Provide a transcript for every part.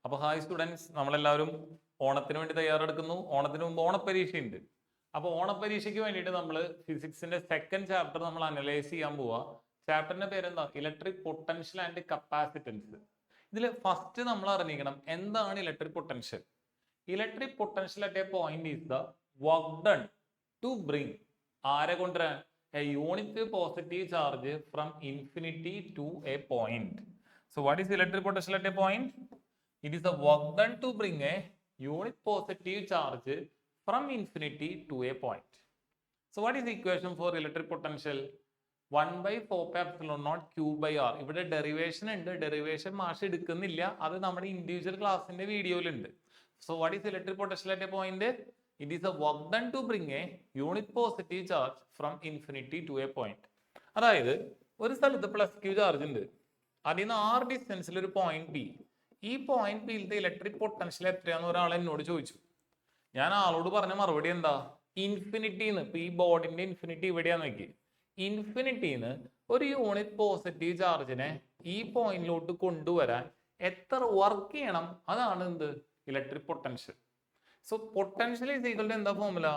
അപ്പോൾ hi students, നമ്മളെല്ലാവരും ഓണത്തിന് വേണ്ടി തയ്യാറെടുക്കുന്നു. ഓണത്തിന് മുമ്പ് ഓണപ്പരീക്ഷയുണ്ട്. അപ്പോൾ ഓണപ്പരീക്ഷയ്ക്ക് വേണ്ടിയിട്ട് നമ്മൾ ഫിസിക്സിന്റെ സെക്കൻഡ് ചാപ്റ്റർ നമ്മൾ അനലൈസ് ചെയ്യാൻ പോവാ. ചാപ്റ്ററിന്റെ പേരെന്താ? Electric potential and capacitance. ഇതിൽ ഫസ്റ്റ് നമ്മൾ അറിഞ്ഞിരിക്കണം എന്താണ് electric potential. Electric potential at a point is the work done to bring ആരെ കൊണ്ടുവരാൻ a unit positive charge from infinity to a point. So what is electric potential at a point? It is the work done to bring a unit positive charge from infinity to a point. So what is the equation for electric potential? 1 by 4 pi epsilon naught q by r. ഇവിടെ derivation ഉണ്ട്. Derivation മാഷ് എടുക്കുന്നില്ല. അത് നമ്മുടെ individual ക്ലാസിന്റെ വീഡിയോയിലുണ്ട്. So what is electric potential at a point? It is the work done to bring a unit positive charge from infinity to a point. അതായത് ഒരു സ്ഥലത്ത് പ്ലസ് ക്യൂ ചാർജ് ഉണ്ട്. അതിൽ നിന്ന് r ഡിസ്റ്റൻസിൽ ഒരു പോയിന്റ് ബി. ഈ point ബിയിലത്തെ electric potential എത്രയാന്ന് ഒരാൾ എന്നോട് ചോദിച്ചു. ഞാൻ ആളോട് പറഞ്ഞ മറുപടി എന്താ? ഇൻഫിനിറ്റിന്ന്. ഇപ്പൊ ഈ ബോർഡിന്റെ ഇൻഫിനിറ്റി ഇവിടെയാന്ന് നോക്കി. ഇൻഫിനിറ്റിന്ന് ഒരു യൂണിറ്റ് പോസിറ്റീവ് ചാർജിനെ ഈ പോയിന്റിലോട്ട് കൊണ്ടുവരാൻ എത്ര വർക്ക് ചെയ്യണം? അതാണ് എന്ത്? Electric potential. So potential is equal to എന്താ formula?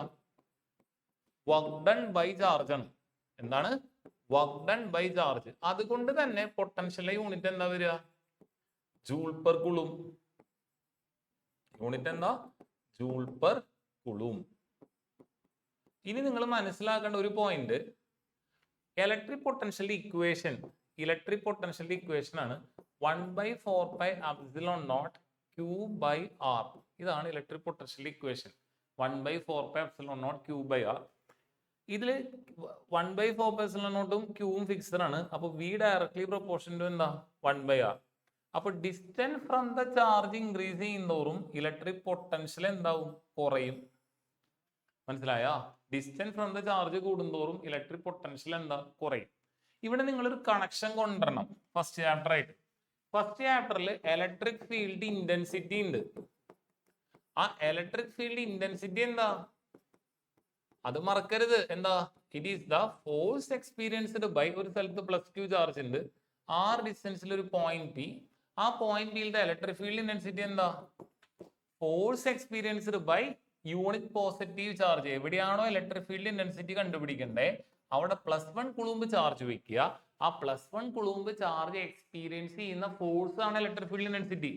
Work done by charge ആണ്. എന്താണ്? Work done by charge. അതുകൊണ്ട് തന്നെ പൊട്ടൻഷ്യലിലെ യൂണിറ്റ് എന്താ വരിക? Joule per coulomb. യൂണിറ്റ് എന്താ? Joule per coulomb. ഇനി നിങ്ങൾ മനസ്സിലാക്കേണ്ട ഒരു പോയിന്റ്, ഇലക്ട്രിക് പൊട്ടൻഷ്യലിന്റെ ഇക്വേഷൻ ആണ് 1 by 4 pi epsilon naught q by r. ഇതാണ് electric potential equation. 1 by 4 pi epsilon naught q by r. ഇതിൽ 1 by 4 pi epsilon naught ക്യൂവും fixed ആണ്. അപ്പൊ v ഡയറക്ട്ലി പ്രൊപ്പോർഷൻ ടു എന്താ? 1 by r. അപ്പൊ distance from the charge increase ചെയ്യുന്നതോറും electric potential എന്താവും? കുറയും. മനസ്സിലായോ? ഡിസ്റ്റൻസ് ഫ്രം ദ ചാർജ് കൂടുന്തോറും ഇലക്ട്രിക് പൊട്ടൻഷ്യൽ എന്താ? കുറയും. ഇവിടെ നിങ്ങളൊരു കണക്ഷൻ കൊണ്ടുവരണം ഫസ്റ്റ് ചാപ്റ്റർ ആയിട്ട്. ഫസ്റ്റ് ചാപ്റ്ററിൽ ഇലക്ട്രിക് ഫീൽഡ് ഇന്റൻസിറ്റി ഉണ്ട്. ആ ഇലക്ട്രിക് ഫീൽഡ് ഇന്റൻസിറ്റി എന്താ? അത് മറക്കരുത്. എന്താ? It is the force experienced by, ഒരു സ്ഥലത്ത് പ്ലസ് ക്യൂ ചാർജ് ഉണ്ട്, ആർ ഡിസ്റ്റൻസിൽ ഒരു പോയിന്റ് പി. ആ പോയിന്റ് പിയിലത്തെ ഇലക്ട്രിക് ഫീൽഡ് ഇന്റൻസിറ്റി എന്താ? Force experienced by unit positive charge. എവിടെയാണോ ഇലക്ട്രിക് ഫീൽഡ് ഇന്റൻസിറ്റി കണ്ടുപിടിക്കണ്ടേ അവിടെ +1 കുളൂംബ് ചാർജ് വെക്കുക. ആ +1 കുളൂംബ് ചാർജ് എക്സ്പീരിയൻസ് ചെയ്യുന്ന ഫോഴ്സ് ആണ് ഇലക്ട്രിക് ഫീൽഡ് ഇന്റൻസിറ്റി.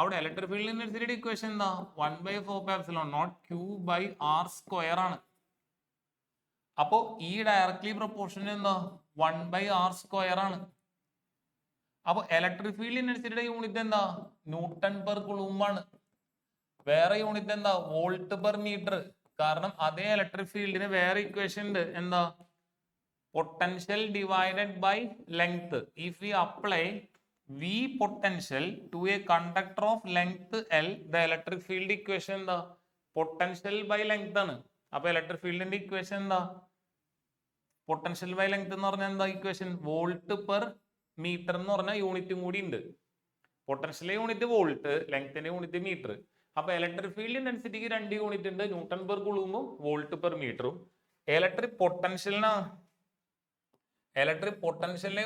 അവിടെ ഇലക്ട്രിക് ഫീൽഡ് ഇന്റൻസിറ്റിയുടെ ഇക്വേഷൻ എന്താ? 1 by 4 pi epsilon naught q by r square ആണ്. അപ്പോ ഈ ഡയറക്ട്ലി പ്രൊപ്പോർഷൻ എന്താ? 1 by r സ്ക്വയർ ആണ്. അപ്പൊ ഇലക്ട്രിക് ഫീൽഡ് ഇന്റൻസിറ്റിയുടെ യൂണിറ്റ് എന്താ? ന്യൂട്ടൺ പെർ കുളൂംബ് ആണ്. വേറെ യൂണിറ്റ് എന്താ? Volt per metre. കാരണം അതേ ഇലക്ട്രിക് ഫീൽഡിന് വേറെ ഇക്വേഷൻ ഉണ്ട്. എന്താ? Potential divided by length. If we apply v potential to a conductor of length l, the electric field equation എന്താ? പൊട്ടൻഷ്യൽ ബൈ ലെങ്ത് ആണ്. അപ്പൊ ഇലക്ട്രിക് ഫീൽഡിന്റെ ഇക്വേഷൻ എന്താ? പൊട്ടൻഷ്യൽ ബൈ ലെങ്ത് എന്ന് പറഞ്ഞാൽ എന്താ ഇക്വേഷൻ? വോൾട്ട് പെർ മീറ്റർ എന്ന് പറഞ്ഞ യൂണിറ്റും കൂടി ഉണ്ട്. പൊട്ടൻഷ്യൽ യൂണിറ്റ് വോൾട്ട്, ലെങ്ത്തിന്റെ യൂണിറ്റ് മീറ്റർ. അപ്പൊ ഇലക്ട്രിക് ഫീൽഡ് ഇന്റൻസിറ്റിക്ക് 2 യൂണിറ്റ് ഉണ്ട്, ന്യൂട്ടൺ പെർ കുളൂംബും വോൾട്ട് പെർ മീറ്ററും. ഇലക്ട്രിക് പൊട്ടൻഷ്യലിന്റെ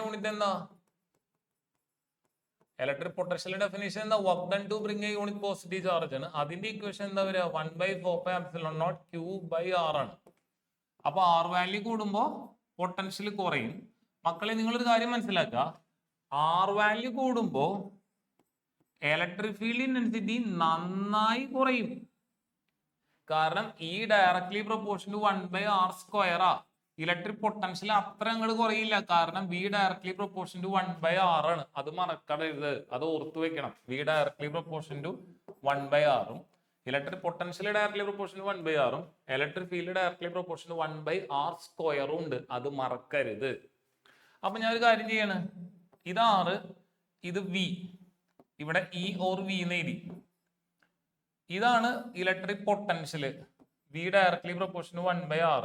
യൂണിറ്റ് എന്താ? ഇലക്ട്രിക് പൊട്ടൻഷ്യലിന്റെ ഡെഫിനിഷൻ എന്താ? Work done to bring a unit positive charge ആണ്. അതിന്റെ ഇക്വേഷൻ എന്താ വരിക? 1 by 4 pi epsilon naught q by r ആണ്. അപ്പൊ r വാല്യൂ കൂടുമ്പോ പൊട്ടൻഷ്യൽ കുറയും. മക്കളെ നിങ്ങളൊരു കാര്യം മനസ്സിലാക്കുക, ആർ വാല്യൂ കൂടുമ്പോ ഇലക്ട്രിക് ഫീൽഡ് ഇന്റൻസിറ്റി നന്നായി കുറയും. കാരണം ഈ directly proportion to 1 by r square ആ. ഇലക്ട്രിക് പൊട്ടൻഷ്യൽ അത്ര അങ്ങോട്ട് കുറയില്ല. കാരണം v directly proportion to 1 by r ആണ്. അത് മറക്കരുത്, അത് ഓർത്തു വെക്കണം. v directly proportion to 1 by r ഉം electric potential directly proportion to 1 by r ഉം electric field directly proportion to 1 by r സ്ക്വയറും ഉണ്ട്. അത് മറക്കരുത്. അപ്പൊ ഞാൻ ഒരു കാര്യം ചെയ്യാണ്, ഇത് r, ഇത് v, ഇവിടെ e or v എന്ന് എഴുതി. ഇതാണ് electric potential, v directly proportion to 1 by r.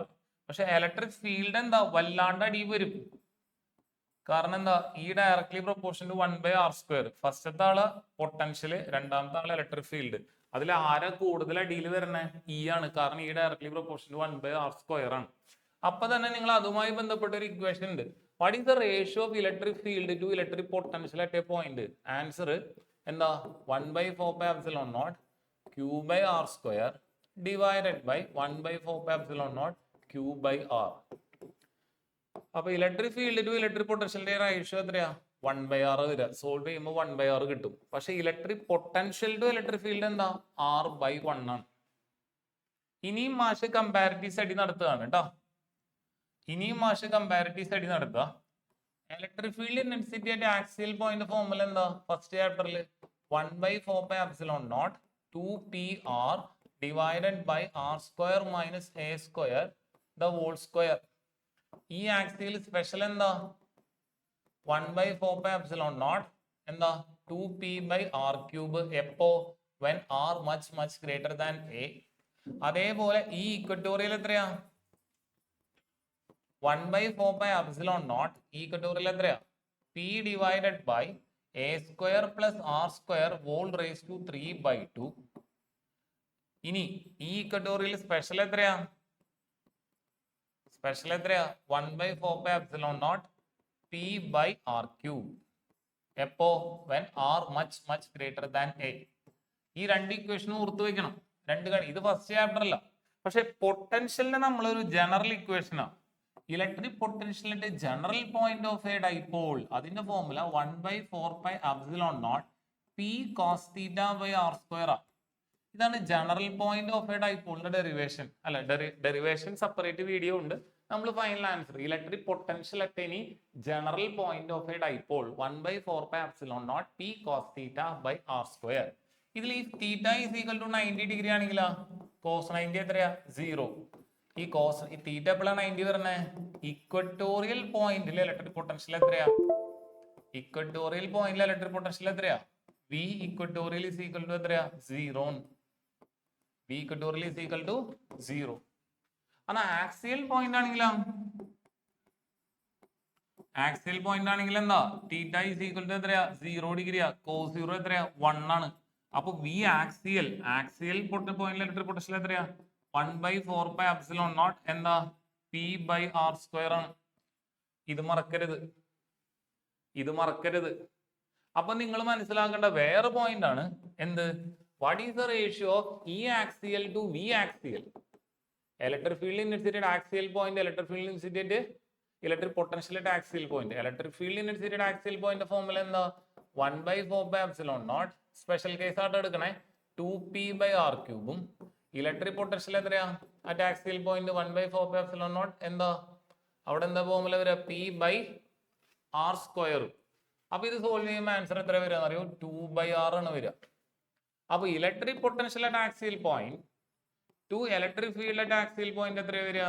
പക്ഷെ ഇലക്ട്രിക് ഫീൽഡ് എന്താ? വല്ലാണ്ട് അടി വരും. കാരണം എന്താ? ഈ directly proportion to 1 by r square. ഫസ്റ്റത്തെ ആള് പൊട്ടൻഷ്യൽ, രണ്ടാമത്തെ ആള് ഇലക്ട്രിക് ഫീൽഡ്. അതിൽ ആരാ കൂടുതൽ അടിയിൽ വരണേ? ഇ ആണ്. കാരണം ഈ directly proportion to 1 by r square ആണ്. അപ്പൊ തന്നെ നിങ്ങൾ അതുമായി ബന്ധപ്പെട്ട ഒരു ഇക്വേഷൻ ഉണ്ട്. What is the ratio of electric field to electric potential at a point? Answer എന്താ 1/4πε0 Q/r² ഡിവൈഡഡ് ബൈ 1/4πε0 Q/r. അപ്പൊ ഇലക്ട്രിക് ഫീൽഡ് ടു ഇലക്ട്രിക് പൊട്ടൻഷ്യലിന്റെ റേഷ്യോ എത്രയാ? 1/r വരിക. സോൾവ് ചെയ്യുമ്പോൾ 1/r കിട്ടും. പക്ഷെ electric potential to electric field എന്താ? r/1 ആണ്. ഇനിയും മാഷ് കമ്പാരിറ്റീവ് സ്റ്റഡി നടത്തുകയാണ് കേട്ടോ. നടത്തുക. Electric field intensity at axial point formula എന്താ? ഫസ്റ്റ് ചാപ്റ്ററിൽ 1/4πε0 2pr divided by r² minus a² the whole square. ഈ ആക്സിയൽ സ്പെഷ്യൽ എന്താ? 1/4πε0 എന്താ? 2p/r³ എപ്പോ? when r much greater than a. അതേപോലെ ഈ ഇക്വറ്റോറിയൽ എത്രയാ? 1/4πε0 ഇക്വറ്റോറിയൽ എത്രയാ? p divided by a² plus r² whole raise to 3/2. ഇനി ഈ ഇക്വറ്റോറിയൽ സ്പെഷ്യൽ എത്രയാ? 1/4πε0 p/r³ എപ്പോ? when r much greater than a. ഈ രണ്ട് ഇക്വേഷനും ഓർത്തു വെക്കണം. ഇത് ഫസ്റ്റ് ചാപ്റ്റർ അല്ല. പക്ഷെ പൊട്ടൻഷ്യലിന് നമ്മളൊരു ജനറൽ ഇക്വേഷനാണ്. ഇലക്ട്രിക് പൊട്ടൻഷ്യലിന്റെ general point of a dipole അതിന്റെ ഫോർമുല 1/4πε0 p cos θ/r². ഇതാണ് ജനറൽ പോയിന്റ് ഓഫ് എ ഡൈപോളിന്റെ ഡെറിവേഷൻ. അല്ല, ഡെറിവേഷൻ സെപ്പറേറ്റ് വീഡിയോ ഉണ്ട്. നമ്മൾ final answer electric potential at any general point of a dipole 1/4πε0 p cos θ/r². ഇതിൽ ഈ θ is equal to 90 degree ആണെങ്കിലാ cos 90 എത്രയാ? 0. ഈ കോസ് ഈ തീറ്റ എപ്പോഴാണ് 90 വരുന്നത്? ഇക്വറ്റോറിയൽ പോയിന്റിൽ ഇലക്ട്രിക് പൊട്ടൻഷ്യൽ എത്രയാ? ഇക്വറ്റോറിയൽ പോയിന്റിൽ ഇലക്ട്രിക് പൊട്ടൻഷ്യൽ എത്രയാ? V equatorial is equal to എത്രയാ? 0. V equatorial is equal to 0. എന്നാ ആക്സിയൽ പോയിന്റ് ആണെങ്കിലോ? ആക്സിയൽ പോയിന്റ് ആണെങ്കിൽ എന്താ? തീറ്റ ഈസ് ഈക്വൽ ടു എത്രയാ? 0 ഡിഗ്രിയാ. cos 0 എത്രയാ? 1 ആണ്. അപ്പൊ V ആക്സിയൽ പോയിന്റിൽ ഇലക്ട്രിക് പൊട്ടൻഷ്യൽ എത്രയാ? 1/4πε0 എന്താ? p/r² ആണ്. ഇത് മറക്കരുത്. അപ്പൊ നിങ്ങൾ മനസ്സിലാക്കേണ്ട വേറെ പോയിന്റ് ആണ് എന്ത്? What is the ratio of E axial to V axial? Electric field intensity axial point, electric field intensity electric potential axial point. Electric field intensity axial point formula എന്താ? 1/4πε0 സ്പെഷ്യൽ കേസ് ആയിട്ട് എടുക്കണേ 2p/r³ electric potential എത്രയാ? At axial point 1/4πε0 എന്താ? അവിടെ എന്താ formula വരിക? p/r². അപ്പൊ ഇത് സോൾവ് ചെയ്യുമ്പോൾ ആൻസർ എത്ര വരിക അറിയോ? 2/r ആണ് വരിക. അപ്പൊ electric potential at axial point two electric field at axial point എത്ര വരിക?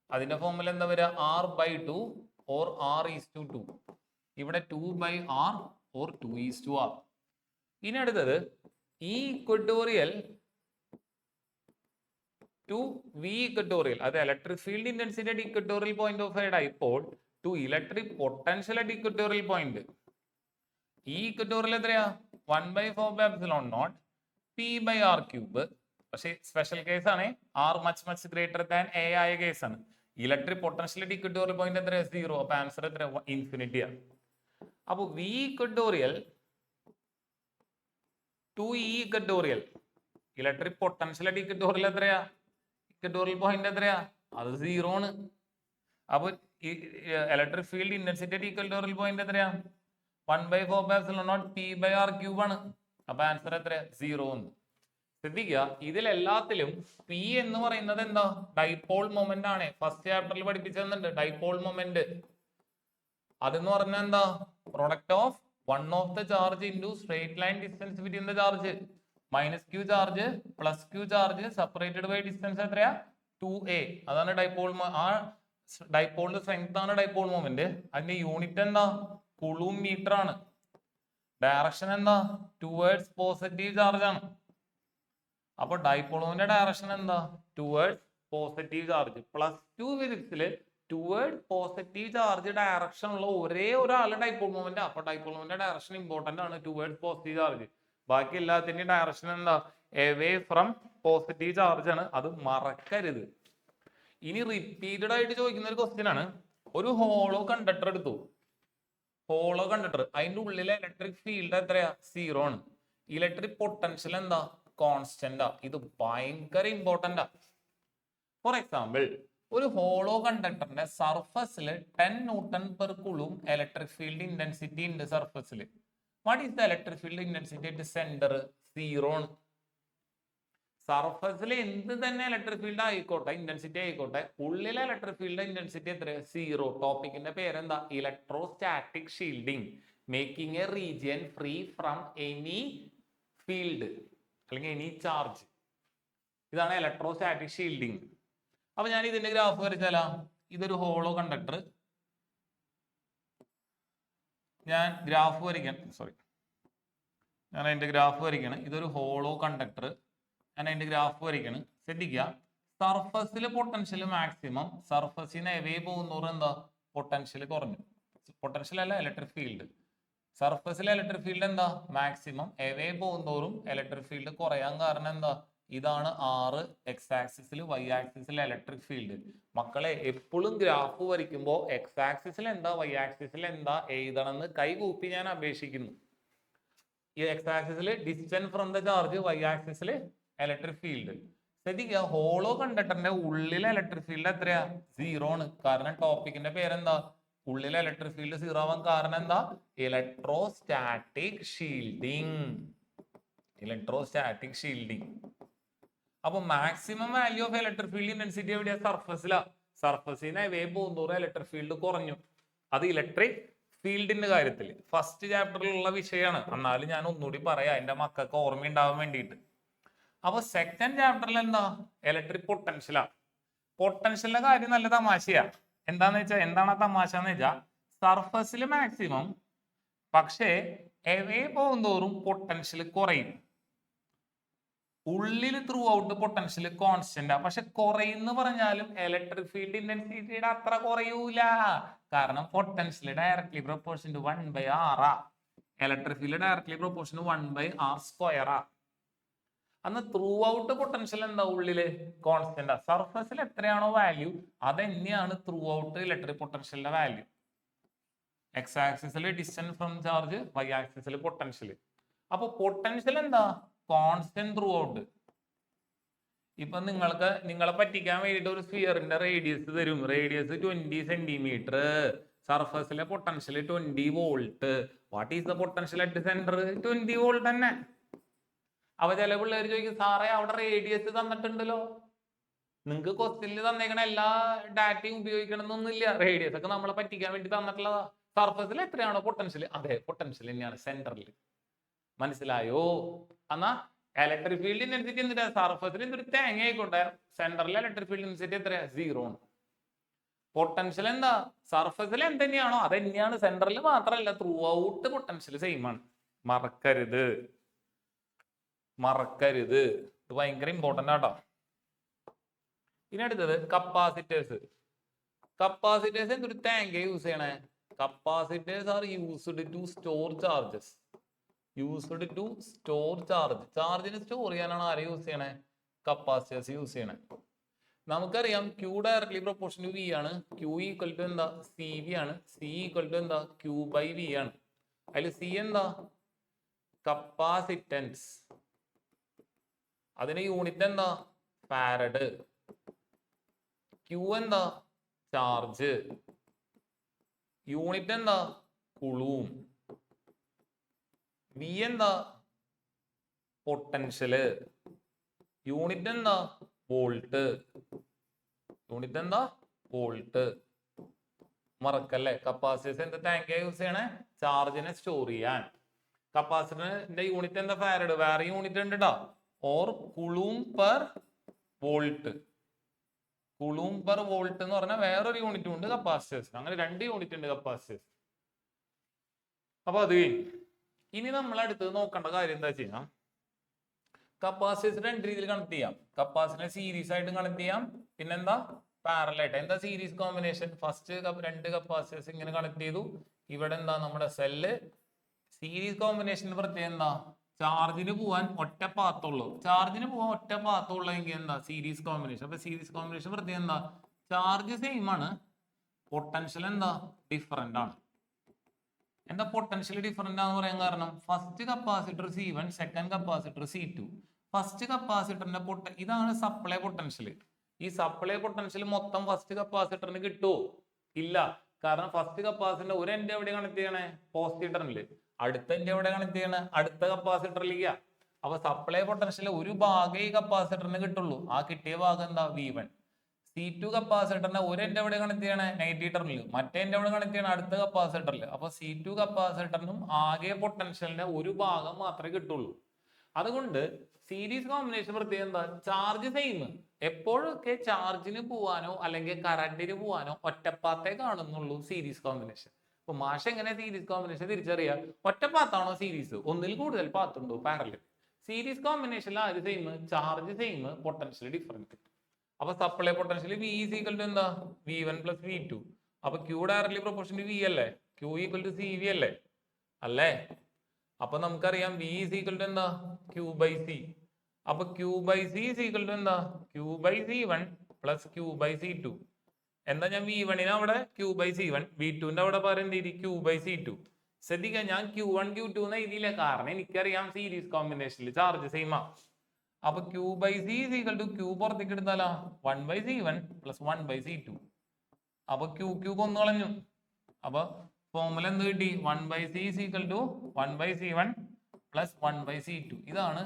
അതിന്റെ ഫോർമുല എന്താ വരിക? r/2 or r/2. ഇവിടെ 2/r or 2/r. ഇനി അടുത്തത് ഈ ഇക്വറ്റോറിയൽ ടു V ഇക്വറ്റോറിയൽ, അത് electric field intensity at equatorial point of a dipole to electric potential at equatorial point. ഈ ഇക്വറ്റോറിയൽ എത്രയാ? 1/4πε0 p/r³. പക്ഷെ സ്പെഷ്യൽ കേസ് ആണ്. r much greater than a ആയ കേസാണ്. Electric potential at equatorial point എത്രയാ? 0. അപ്പൊ answer എത്ര? ഇൻഫിനിറ്റി ആണ്. അപ്പൊ V equatorial to E equatorial electric potential at equatorial എത്രയാ? ഇക്വറ്റോറിയൽ പോയിന്റ് എത്രയാ? അത് 0 ആണ്. അപ്പൊ electric field intensity at equatorial point എത്രയാ? 1/4πε0 p/r³ ആണ്. അപ്പൊ ആൻസർ എത്രയാ? 0 ആണ്. ശ്രദ്ധിക്കുക, ഇതിലെല്ലാത്തിലും P എന്ന് പറയുന്നത് എന്താ? ഡൈപോൾ മൊമെന്റ് ആണ്. ഫസ്റ്റ് ചാപ്റ്ററിൽ പഠിപ്പിച്ചിരുന്നുണ്ട് ഡൈപോൾ മൊമെന്റ്. അതെന്ന് പറഞ്ഞാൽ എന്താ? Product of one of the charge into straight line distance between the charge. -q charge plus q charge separated by distance എത്രയാ? 2a. അതാണ് ഡൈപോൾ. ആ ഡൈപോളിന്റെ സ്ട്രെങ്ത് ആണ് ഡൈപോൾ മൊമെന്റ്. അതിന്റെ യൂണിറ്റ് എന്താ? കുളൂം മീറ്റർ ആണ്. ഡയറക്ഷൻ എന്താ? ടുവേർഡ്സ് പോസിറ്റീവ് ചാർജ് ആണ്. അപ്പൊ ഡൈപോൾ മൊമെന്റിന്റെ ഡയറക്ഷൻ എന്താ? Towards positive charge. +2 ഫിസിക്സില് ടുവേർഡ് പോസിറ്റീവ് ചാർജ് ഡയറക്ഷൻ ഉള്ള ഒരേ ഒരാളുടെ ഡൈപോൾ മൊമെന്റ്. അപ്പൊ ഡൈപോൾ മൊമെന്റ് ഡയറക്ഷൻ ഇമ്പോർട്ടന്റ് ആണ്, ടുവേർഡ് പോസിറ്റീവ് ചാർജ്. ബാക്കി എല്ലാത്തിന്റെയും ഡയറക്ഷൻ എന്താ? എവേ ഫ്രം പോസിറ്റീവ് ചാർജ് ആണ്. അത് മറക്കരുത്. ഇനി റിപ്പീറ്റഡ് ആയിട്ട് ചോദിക്കുന്ന ഒരു ക്വസ്റ്റ്യൻ ആണ്. ഒരു ഹോളോ കണ്ടക്ടർ എടുത്തു. ഹോളോ കണ്ടക്ടർ, അതിന്റെ ഉള്ളിലെ ഇലക്ട്രിക് ഫീൽഡ് എത്രയാ? 0 ആണ്. ഇലക്ട്രിക് പൊട്ടൻഷ്യൽ എന്താ? കോൺസ്റ്റന്റാ. ഇത് ഭയങ്കര ഇമ്പോർട്ടന്റാ. ഫോർ എക്സാമ്പിൾ, ഒരു ഹോളോ കണ്ടക്ടറിന്റെ സർഫസിൽ 10 newton per coulomb electric field intensity ഉണ്ട് സർഫസിൽ. What is the electric field intensity at centre? 0 ആണ്. സർഫസിൽ എന്ത് തന്നെ ഇലക്ട്രിക് ഫീൽഡ് ആയിക്കോട്ടെ, ഇന്റൻസിറ്റി ആയിക്കോട്ടെ, ഉള്ളിലെ ഇലക്ട്രിക് ഫീൽഡ് ഇന്റൻസിറ്റി എത്ര? 0. ടോപ്പിക്കിന്റെ പേരെന്താ? Electrostatic shielding, making A region free from any field അല്ലെങ്കിൽ എനി ചാർജ്. ഇതാണ് ഇലക്ട്രോസ്റ്റാറ്റിക് ഷീൽഡിംഗ്. അപ്പൊ ഞാൻ ഇതിന്റെ ഗ്രാഫ് വരച്ചാലാ? ഇതൊരു ഹോളോ കണ്ടക്ടർ. ഞാൻ ഗ്രാഫ് വരയ്ക്കണം, സോറി, ഞാൻ അതിന്റെ ഗ്രാഫ് വരയ്ക്കണം. ഇതൊരു ഹോളോ കണ്ടക്ടർ, ഞാൻ അതിന്റെ ഗ്രാഫ് വരയ്ക്കണം. ശ്രദ്ധിക്കുക, സർഫസിലെ പൊട്ടൻഷ്യൽ മാക്സിമം, സർഫസിൽ നിന്ന് എവേ പോകുന്നവർ എന്താ? പൊട്ടൻഷ്യൽ കുറഞ്ഞു. പൊട്ടൻഷ്യൽ അല്ല, ഇലക്ട്രിക് ഫീൽഡ്. സർഫസിലെ ഇലക്ട്രിക് ഫീൽഡ് എന്താ? മാക്സിമം. എവേ പോകുന്നവരും ഇലക്ട്രിക് ഫീൽഡ് കുറയാൻ കാരണം എന്താ? ഇതാണ് R, എക്സ് ആക്സിസിൽ, വൈ ആക്സിസിൽ ഇലക്ട്രിക് ഫീൽഡ്. മക്കളെ, എപ്പോഴും ഗ്രാഫ് വരയ്ക്കുമ്പോൾ എക്സ് ആക്സിസിൽ എന്താ, വൈ ആക്സിസിൽ എന്താ എഴുതണമെന്ന് കൈകൂപ്പി ഞാൻ അപേക്ഷിക്കുന്നു. ഈ എക്സ് ആക്സിസിൽ distance from the charge, Y ആക്സിസിൽ ഇലക്ട്രിക് ഫീൽഡ്. ശ്രദ്ധിക്കുക, ഹോളോ കണ്ടക്ടറിന്റെ ഉള്ളിലെ ഇലക്ട്രിക് ഫീൽഡ് എത്രയാ? 0 ആണ്. കാരണം ടോപ്പിക്കിന്റെ പേരെന്താ? ഉള്ളിലെ ഇലക്ട്രിക് ഫീൽഡ് 0 ആവാൻ കാരണം എന്താ? Electrostatic shielding. Electrostatic shielding. അപ്പൊ maximum value of electric field intensity എവിടെയാ? സർഫസിലാ. സർഫസിനെ വേ പോകുന്നതോറും ഇലക്ട്രിക് ഫീൽഡ് കുറഞ്ഞു. അത് ഇലക്ട്രിക് ഫീൽഡിന്റെ കാര്യത്തിൽ ഫസ്റ്റ് ചാപ്റ്ററിലുള്ള വിഷയമാണ്. എന്നാലും ഞാൻ ഒന്നുകൂടി പറയാം, എന്റെ മക്കൾക്ക് ഓർമ്മയുണ്ടാവാൻ വേണ്ടിയിട്ട്. അപ്പൊ സെക്കൻഡ് ചാപ്റ്ററിൽ എന്താ? ഇലക്ട്രിക് പൊട്ടൻഷ്യലാ. പൊട്ടൻഷ്യലിന്റെ കാര്യം നല്ല തമാശയാ. എന്താന്ന് വെച്ചാൽ, എന്താണ് തമാശ എന്ന് വെച്ചാൽ, സർഫസിൽ മാക്സിമം, പക്ഷേ എവേ പോകുന്നതോറും പൊട്ടൻഷ്യൽ കുറയും. ഉള്ളിൽ ത്രൂ ഔട്ട് പൊട്ടൻഷ്യൽ കോൺസ്റ്റന്റ്. പക്ഷെ കുറയുന്നു പറഞ്ഞാലും ഇലക്ട്രിക് ഫീൽഡ് ഇന്റൻസിറ്റിയുടെ അത്ര കുറയൂല. കാരണം potential directly proportion to 1/r ആ. Electric field directly proportion to 1/r². അന്ന് ത്രൂ ഔട്ട് പൊട്ടൻഷ്യൽ എന്താ? ഉള്ളില് കോൺസ്റ്റന്റ്. സർഫസിൽ എത്രയാണോ വാല്യൂ, അത് തന്നെയാണ് ത്രൂ ഔട്ട് ഇലക്ട്രിക് പൊട്ടൻഷ്യലിന്റെ വാല്യൂ. എക്സ് ആക്സിസിൽ ഡിസ്റ്റൻസ് ഫ്രം ചാർജ്, വൈ ആക്സിസിൽ പൊട്ടൻഷ്യൽ. അപ്പൊ പൊട്ടൻഷ്യൽ എന്താ? Constant throughout. ഇപ്പൊ നിങ്ങളെ പറ്റിക്കാൻ വേണ്ടിയിട്ട് ഒരു സ്ഫിയറിന്റെ റേഡിയസ് തരും. റേഡിയസ് 20 സെന്റിമീറ്റർ, സർഫസിലെ potential 20 volt. What is the potential at centre? 20 volt തന്നെ. അപ്പൊ ചില പിള്ളേർ ചോദിക്കും, സാറേ അവിടെ റേഡിയസ് തന്നിട്ടുണ്ടല്ലോ, നിങ്ങൾക്ക് ക്വസ്റ്റ്യനിൽ തന്നേക്കണ എല്ലാ ഡാറ്റയും ഉപയോഗിക്കണം എന്നൊന്നുമില്ല. റേഡിയസ് ഒക്കെ നമ്മളെ പറ്റിക്കാൻ വേണ്ടി തന്നിട്ടുള്ളതാ. സർഫസിൽ എത്രയാണോ പൊട്ടൻഷ്യൽ, അതെ പൊട്ടൻഷ്യൽ തന്നെയാണ് സെന്ററിൽ. മനസ്സിലായോ? എന്നാ ഇലക്ട്രിക് ഫീൽഡ് ഇന്റൻസിറ്റി എന്തിനാ? സർഫസിൽ എന്തൊരു തേങ്ങ ആയിക്കോട്ടെ, സെന്ററിലെ ഇലക്ട്രിക് ഫീൽഡ് ഇന്റൻസിറ്റി എത്രയാ? 0 ആണ്. പൊട്ടൻഷ്യൽ എന്താ? സർഫസിൽ എന്ത് തന്നെയാണോ അത് തന്നെയാണ് സെന്ററിൽ. മാത്രമല്ല ത്രൂ ഔട്ട് പൊട്ടൻഷ്യൽ സെയിം ആണ്. മറക്കരുത്, മറക്കരുത്. ഇത് ഭയങ്കര ഇമ്പോർട്ടന്റ് ആട്ടോ. ഇനി അടുത്തത് കപ്പാസിറ്റേഴ്സ്. കപ്പാസിറ്റേഴ്സ് എന്തൊരു തേങ്ങ യൂസ് ചെയ്യണേ? Capacitors are used to store charges. Used to store charge. ചാർജിന് സ്റ്റോർ ചെയ്യാനാണ് ആരെ യൂസ് ചെയ്യണേ? കപ്പാസിറ്റേഴ്സ് യൂസ് ചെയ്യണേ. നമുക്കറിയാം Q directly proportion to V ആണ്. Q ഈക്വൽ ടു എന്താ? CV ആണ്. C ഈക്വൽ ടു എന്താ? Q/V ആണ്. അതിൽ C എന്താ? കപ്പാസിറ്റൻസ്. അതിന് യൂണിറ്റ് എന്താ? ഫാരഡ്. Q എന്താ? ചാർജ്. യൂണിറ്റ് എന്താ? കുളൂം. V എന്താ? പൊട്ടൻഷ്യല്. യൂണിറ്റ് എന്താ? വോൾട്ട്. യൂണിറ്റ് എന്താ? വോൾട്ട്. മറക്കല്ലേ. കപ്പാസിറ്റേഴ്സ് എന്ത് ടാങ്കാ യൂസ് ചെയ്യണേ? ചാർജിനെ സ്റ്റോർ ചെയ്യാൻ. കപ്പാസിറ്ററിന്റെ യൂണിറ്റ് എന്താ? ഫാരഡ്. വേറെ യൂണിറ്റ് ഉണ്ട് ട്ടോ. Or coulomb per volt. Coulomb per volt എന്ന് പറഞ്ഞാൽ വേറൊരു യൂണിറ്റും ഉണ്ട് കപ്പാസിറ്റേഴ്സ്. അങ്ങനെ 2 യൂണിറ്റ് ഉണ്ട് കപ്പാസിറ്റേഴ്സ്. അപ്പൊ അത് ഇനി നമ്മൾ അടുത്തത് നോക്കേണ്ട കാര്യം എന്താ വെച്ച് കഴിഞ്ഞാൽ, കപ്പാസിറ്റർ 2 രീതിയിൽ കണക്ട് ചെയ്യാം. കപ്പാസിറ്റർ സീരീസ് ആയിട്ട് കണക്ട് ചെയ്യാം, പിന്നെന്താ പാരലൽ ആയിട്ട്. എന്താ സീരീസ് കോമ്പിനേഷൻ? ഫസ്റ്റ് 2 കപ്പാസിറ്റേഴ്സ് ഇങ്ങനെ കണക്ട് ചെയ്തു. ഇവിടെ എന്താ? നമ്മുടെ സെല്ല്. സീരീസ് കോമ്പിനേഷന്റെ പ്രത്യേകത എന്താ? ചാർജിന് പോവാൻ ഒറ്റ പാത്തുള്ളൂ. ചാർജിന് പോവാൻ ഒറ്റ പാത്തുള്ളെങ്കിൽ എന്താ? Series combination. അപ്പൊ സീരീസ് കോമ്പിനേഷൻ പ്രത്യേകത എന്താ? ചാർജ് സെയിം ആണ്, പൊട്ടൻഷ്യൽ എന്താ? ഡിഫറെന്റ് ആണ്. എന്താ പൊട്ടൻഷ്യലി ഡിഫറെന്റ് ആണെന്ന് പറയാൻ കാരണം first capacitor C1, second capacitor C2. First കപ്പാസിറ്ററിന്റെ ഇതാണ് സപ്ലൈ പൊട്ടൻഷ്യൽ. ഈ സപ്ലൈ പൊട്ടൻഷ്യൽ മൊത്തം ഫസ്റ്റ് കപ്പാസിറ്ററിന് കിട്ടുമോ? ഇല്ല. കാരണം ഫസ്റ്റ് കപ്പാസിറ്ററിന്റെ ഒരു എൻഡ് എവിടെ കണക്ട് ചെയ്യണേ? Positive terminal. അടുത്ത എൻഡ് എവിടെ കണക്ട് ചെയ്യണേ? അടുത്ത കപ്പാസിറ്ററിലേക്ക്. അപ്പൊ സപ്ലൈ പൊട്ടൻഷ്യൽ ഒരു ഭാഗം ഈ കപ്പാസിറ്ററിന് കിട്ടുള്ളൂ. ആ കിട്ടിയ ഭാഗം എന്താ? V1. C2 കപ്പാസിറ്ററിന്റെ ഒരു എൻഡ് എവിടെ കണക്ട് ചെയ്യണേ? Negative terminal. മറ്റേ എൻഡ് എവിടെ കണക്ട് ചെയ്യണേ? അടുത്ത കപ്പാസിറ്ററിൽ. അപ്പൊ C2 കപ്പാസിറ്ററിനും ആകെ പൊട്ടൻഷ്യലിന്റെ ഒരു ഭാഗം മാത്രമേ കിട്ടുള്ളൂ. അതുകൊണ്ട് സീരീസ് കോമ്പിനേഷൻ പ്രത്യേകം എന്താ? Charge same. എപ്പോഴൊക്കെ ചാർജിന് പോവാനോ അല്ലെങ്കിൽ കറണ്ടിന് പോവാനോ ഒറ്റപ്പാത്തേ കാണുന്നുള്ളൂ സീരീസ് കോമ്പിനേഷൻ. അപ്പൊ മാഷ് എങ്ങനെ സീരീസ് കോമ്പിനേഷൻ തിരിച്ചറിയാം? ഒറ്റപ്പാത്താണോ സീരീസ്? ഒന്നിൽ കൂടുതൽ പാത്തുണ്ടോ പാരലൽ? സീരീസ് കോമ്പിനേഷനിൽ ആര് same? Charge same, potential different. അപ്പൊ supply potential V is equal to എന്താ? V1 plus V2. അപ്പൊ Q directly proportion to V അല്ലേ? Q equal to CV അല്ലേ? അല്ലേ? അപ്പൊ നമുക്കറിയാം V is equal to എന്താ? Q by C. അപ്പൊ Q by C is equal to എന്താ? Q by C1 plus Q by C2. എന്താ ഞാൻ V1 അവിടെ Q by C1, V2 അവിടെ പറയുന്നത് Q by C2. ശ്രദ്ധിക്കാം, ഞാൻ Q1 Q2 എന്ന് എഴുതിയില്ല. കാരണം എനിക്കറിയാം സീരീസ് കോമ്പിനേഷനിൽ ചാർജ് സെയിം ആ. അപ്പൊ Q by C is equal to Q പുറത്തേക്ക് എടുത്താലാ 1 by C1 plus 1 by C2. അപ്പൊ Q കൊന്നു കളഞ്ഞു. അപ്പൊ ഫോർമുല എന്ത് കിട്ടി? 1 by C is equal to 1 by C1 plus 1 by C2. ഇതാണ്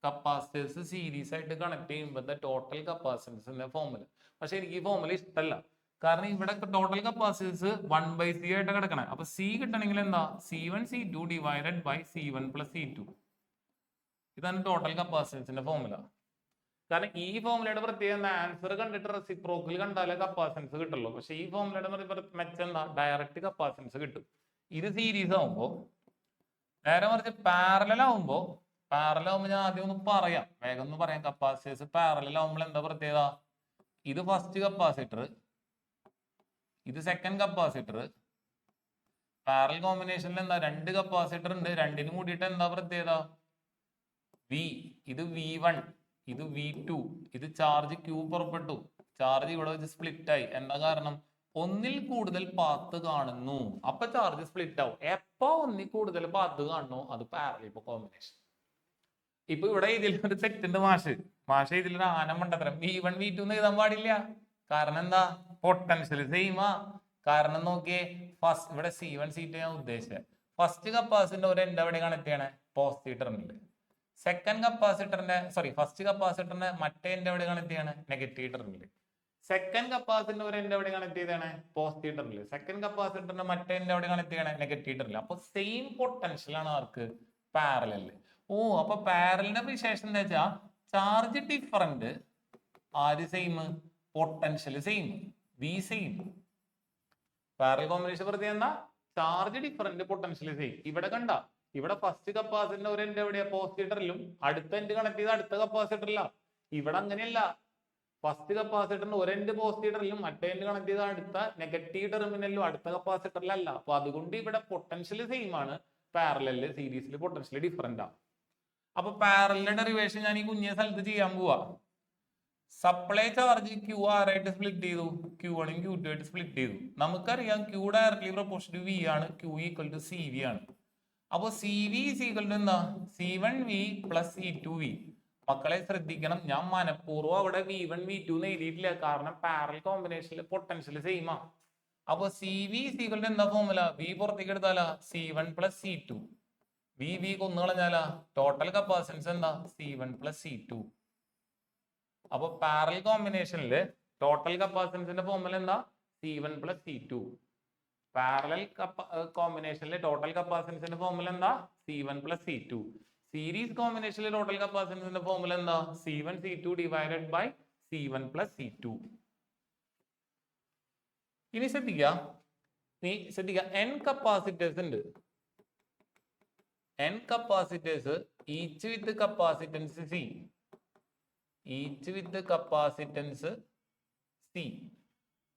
കപ്പാസിറ്റേഴ്സ് സീരീസ് ആയിട്ട് കണക്ട് ചെയ്യുമ്പോഴത്തെ ടോട്ടൽ കപ്പാസിറ്റൻസിന്റെ ഫോർമുല. പക്ഷെ എനിക്ക് ഈ ഫോർമുല ഇഷ്ടമല്ല. കാരണം ഇവിടെ ടോട്ടൽ കപ്പാസിറ്റൻസ് 1 by C ആയിട്ട് കിടക്കണേ. അപ്പൊ C കിട്ടണമെങ്കിൽ എന്താ? C1 C2 divided by C1 plus C2. ഇതാണ് ടോട്ടൽ കപ്പാസിറ്റൻസിന്റെ ഫോർമുല. കാരണം ഈ ഫോർമുലയുടെ പ്രത്യേകത ആൻസർ കണ്ടിട്ട് റെസിപ്രോക്കൽ കണ്ടാലേ കപ്പാസിറ്റൻസ് കിട്ടുള്ളൂ. പക്ഷെ ഈ ഫോർമുലയുടെ മെച്ചം എന്താ? ഡയറക്റ്റ് കപ്പാസിറ്റൻസ് കിട്ടും. ഇത് സീരീസ് ആവുമ്പോ. നേരെ മറിച്ച് പാരലൽ ആവുമ്പോ ഞാൻ ആദ്യം ഒന്ന് പറയാം, വേഗം ഒന്ന് പറയാം. കപ്പാസിറ്റേഴ്സ് പാരലൽ ആവുമ്പോൾ എന്താ പ്രത്യേകത? ഇത് ഫസ്റ്റ് കപ്പാസിറ്റർ, ഇത് സെക്കൻഡ് കപ്പാസിറ്റർ. പാരലൽ കോമ്പിനേഷനിൽ എന്താ? രണ്ട് കപ്പാസിറ്റർ ഉണ്ട്. രണ്ടിനും കൂടിയിട്ട് എന്താ പ്രത്യേകത? ഇത് V1, ഇത് V2. ഇത് ചാർജ് Q പുറപ്പെട്ടു. ചാർജ് ഇവിടെ വെച്ച് സ്പ്ലിറ്റ് ആയി. എന്താ കാരണം? ഒന്നിൽ കൂടുതൽ പാത്ത് കാണുന്നു. അപ്പൊ ചാർജ് സ്പ്ലിറ്റ് ആവും. എപ്പോ ഒന്നിൽ കൂടുതൽ പാത്ത് കാണുന്നു അത് പാരലൽ കോമ്പിനേഷൻ. ഇപ്പൊ ഇവിടെ ഇതിലൊരു തെറ്റുണ്ട് മാഷ് ഇതിലൊരു ആനമണ്ടത്തരം. V1 V2 എന്ന് എഴുതാൻ പാടില്ല. കാരണം എന്താ? പൊട്ടൻഷ്യൽ സെയിമാ. കാരണം നോക്കിയേ, ഫസ്റ്റ് ഇവിടെ C1 C2 ഞാൻ ഉദ്ദേശിച്ചത്. ഫസ്റ്റ് കപ്പാസിറ്ററിന്റെ ഒരു എൻഡ് എവിടെ കണക്ട് ചെയ്യണേ? Positive terminal. സെക്കൻഡ് കപ്പാസിറ്ററിന്റെ ഫസ്റ്റ് കപ്പാസിറ്ററിന്റെ മറ്റേ എൻഡ് എവിടെ കണക്ട് ചെയ്യണേ? Negative terminal. സെക്കൻഡ് കപ്പാസിറ്ററിന്റെ ഒരു എൻഡ് എവിടെ കണക്ട് ചെയ്തേ? Positive terminal. സെക്കൻഡ് കപ്പാസിറ്ററിന്റെ മറ്റേ എൻഡ് എവിടെ കണക്ട് ചെയ്യണേ? Negative terminal. അപ്പൊ സെയിം പൊട്ടൻഷ്യൽ ആണ് ആർക്ക്? പാരലൽ. ഓ, അപ്പൊ പാരലിന്റെ വിശേഷം എന്താ വെച്ചാ ചാർജ് ഡിഫറന്റ്, ആര് same? Potential same, V same. Parallel combination പ്രത്യേകം എന്താ? Charge different, potential same. ഇവിടെ കണ്ട, ഇവിടെ ഫസ്റ്റ് കപ്പാസിറ്ററിന്റെ ഒരു എൻഡ് എവിടെയാ? പോസിറ്റീവ്. അടുത്ത എൻഡ് കണക്ട് ചെയ്ത അടുത്ത കപ്പാസിറ്ററില്ല. ഇവിടെ അങ്ങനെയല്ല. ഫസ്റ്റ് കപ്പാസിറ്ററിന്റെ ഒരു എൻഡ് പോസിറ്റീവ് മറ്റേ എൻഡ് കണക്ട് ചെയ്ത അടുത്ത നെഗറ്റീവ് ടെർമിനലിലും അടുത്ത കപ്പാസിറ്ററിലല്ല. അപ്പൊ അതുകൊണ്ട് ഇവിടെ പൊട്ടൻഷ്യൽ സെയിം ആണ്. പാരലല് സീരീസിൽ പൊട്ടൻഷ്യൽ ഡിഫറന്റ് ആണ്. അപ്പൊ പാരലിന്റെ ഡെറിവേഷൻ ഞാൻ ഈ കുഞ്ഞിയ സ്ഥലത്ത് ചെയ്യാൻ പോവാ. സപ്ലൈ ചാർജ് Q ആയിട്ട് സ്പ്ലിറ്റ് ചെയ്തു, Q1 ഉം Q2 ആയിട്ട് സ്പ്ലിറ്റ് ചെയ്തു. നമുക്കറിയാം Q directly proportion to V ആണ്. Q ഈക്വൽ ടു CV ആണ്. അപ്പൊ CV ഈസ് ഈക്വൽ ടു എന്താ? C1V plus C2V. മക്കളെ ശ്രദ്ധിക്കണം, ഞാൻ മനഃപൂർവ്വം അവിടെ V1 V2 എന്ന് എഴുതിയിട്ടില്ല. കാരണം പാരലൽ കോമ്പിനേഷനിൽ പൊട്ടൻഷ്യൽ സെയിം ആ. അപ്പൊ CV ഈസ് ഈക്വൽ ടു എന്താ ഫോർമുല? V പുറത്തേക്ക് എടുത്താലാ C1 പ്ലസ് C2. V കൊന്നു കളഞ്ഞാലാ ടോട്ടൽ കപ്പാസിറ്റൻസ് എന്താ? C1 plus C2. അപ്പൊ പാരലൽ കോമ്പിനേഷനില് ടോട്ടൽ കപ്പാസിറ്റൻസിന്റെ ഫോർമുല എന്താ? C1 plus C2. പാരലൽ കോമ്പിനേഷനിലെ ടോട്ടൽ കപ്പാസിറ്റൻസിന്റെ ഫോർമുല എന്താ? C1 plus C2. സീരീസ് കോമ്പിനേഷനിലെ ടോട്ടൽ കപ്പാസിറ്റൻസിന്റെ ഫോർമുല എന്താ? C1 C2 divided by C1 plus C2. ഇനി ശ്രദ്ധിക്കുക, n കപ്പാസിറ്റേഴ്സ് ഉണ്ട്. n കപ്പാസിറ്റേഴ്സ് ഈച്ച് വിത്ത് കപ്പാസിറ്റൻസ് C. ഈച്ച് വിത്ത് കപ്പാസിറ്റൻസ് C.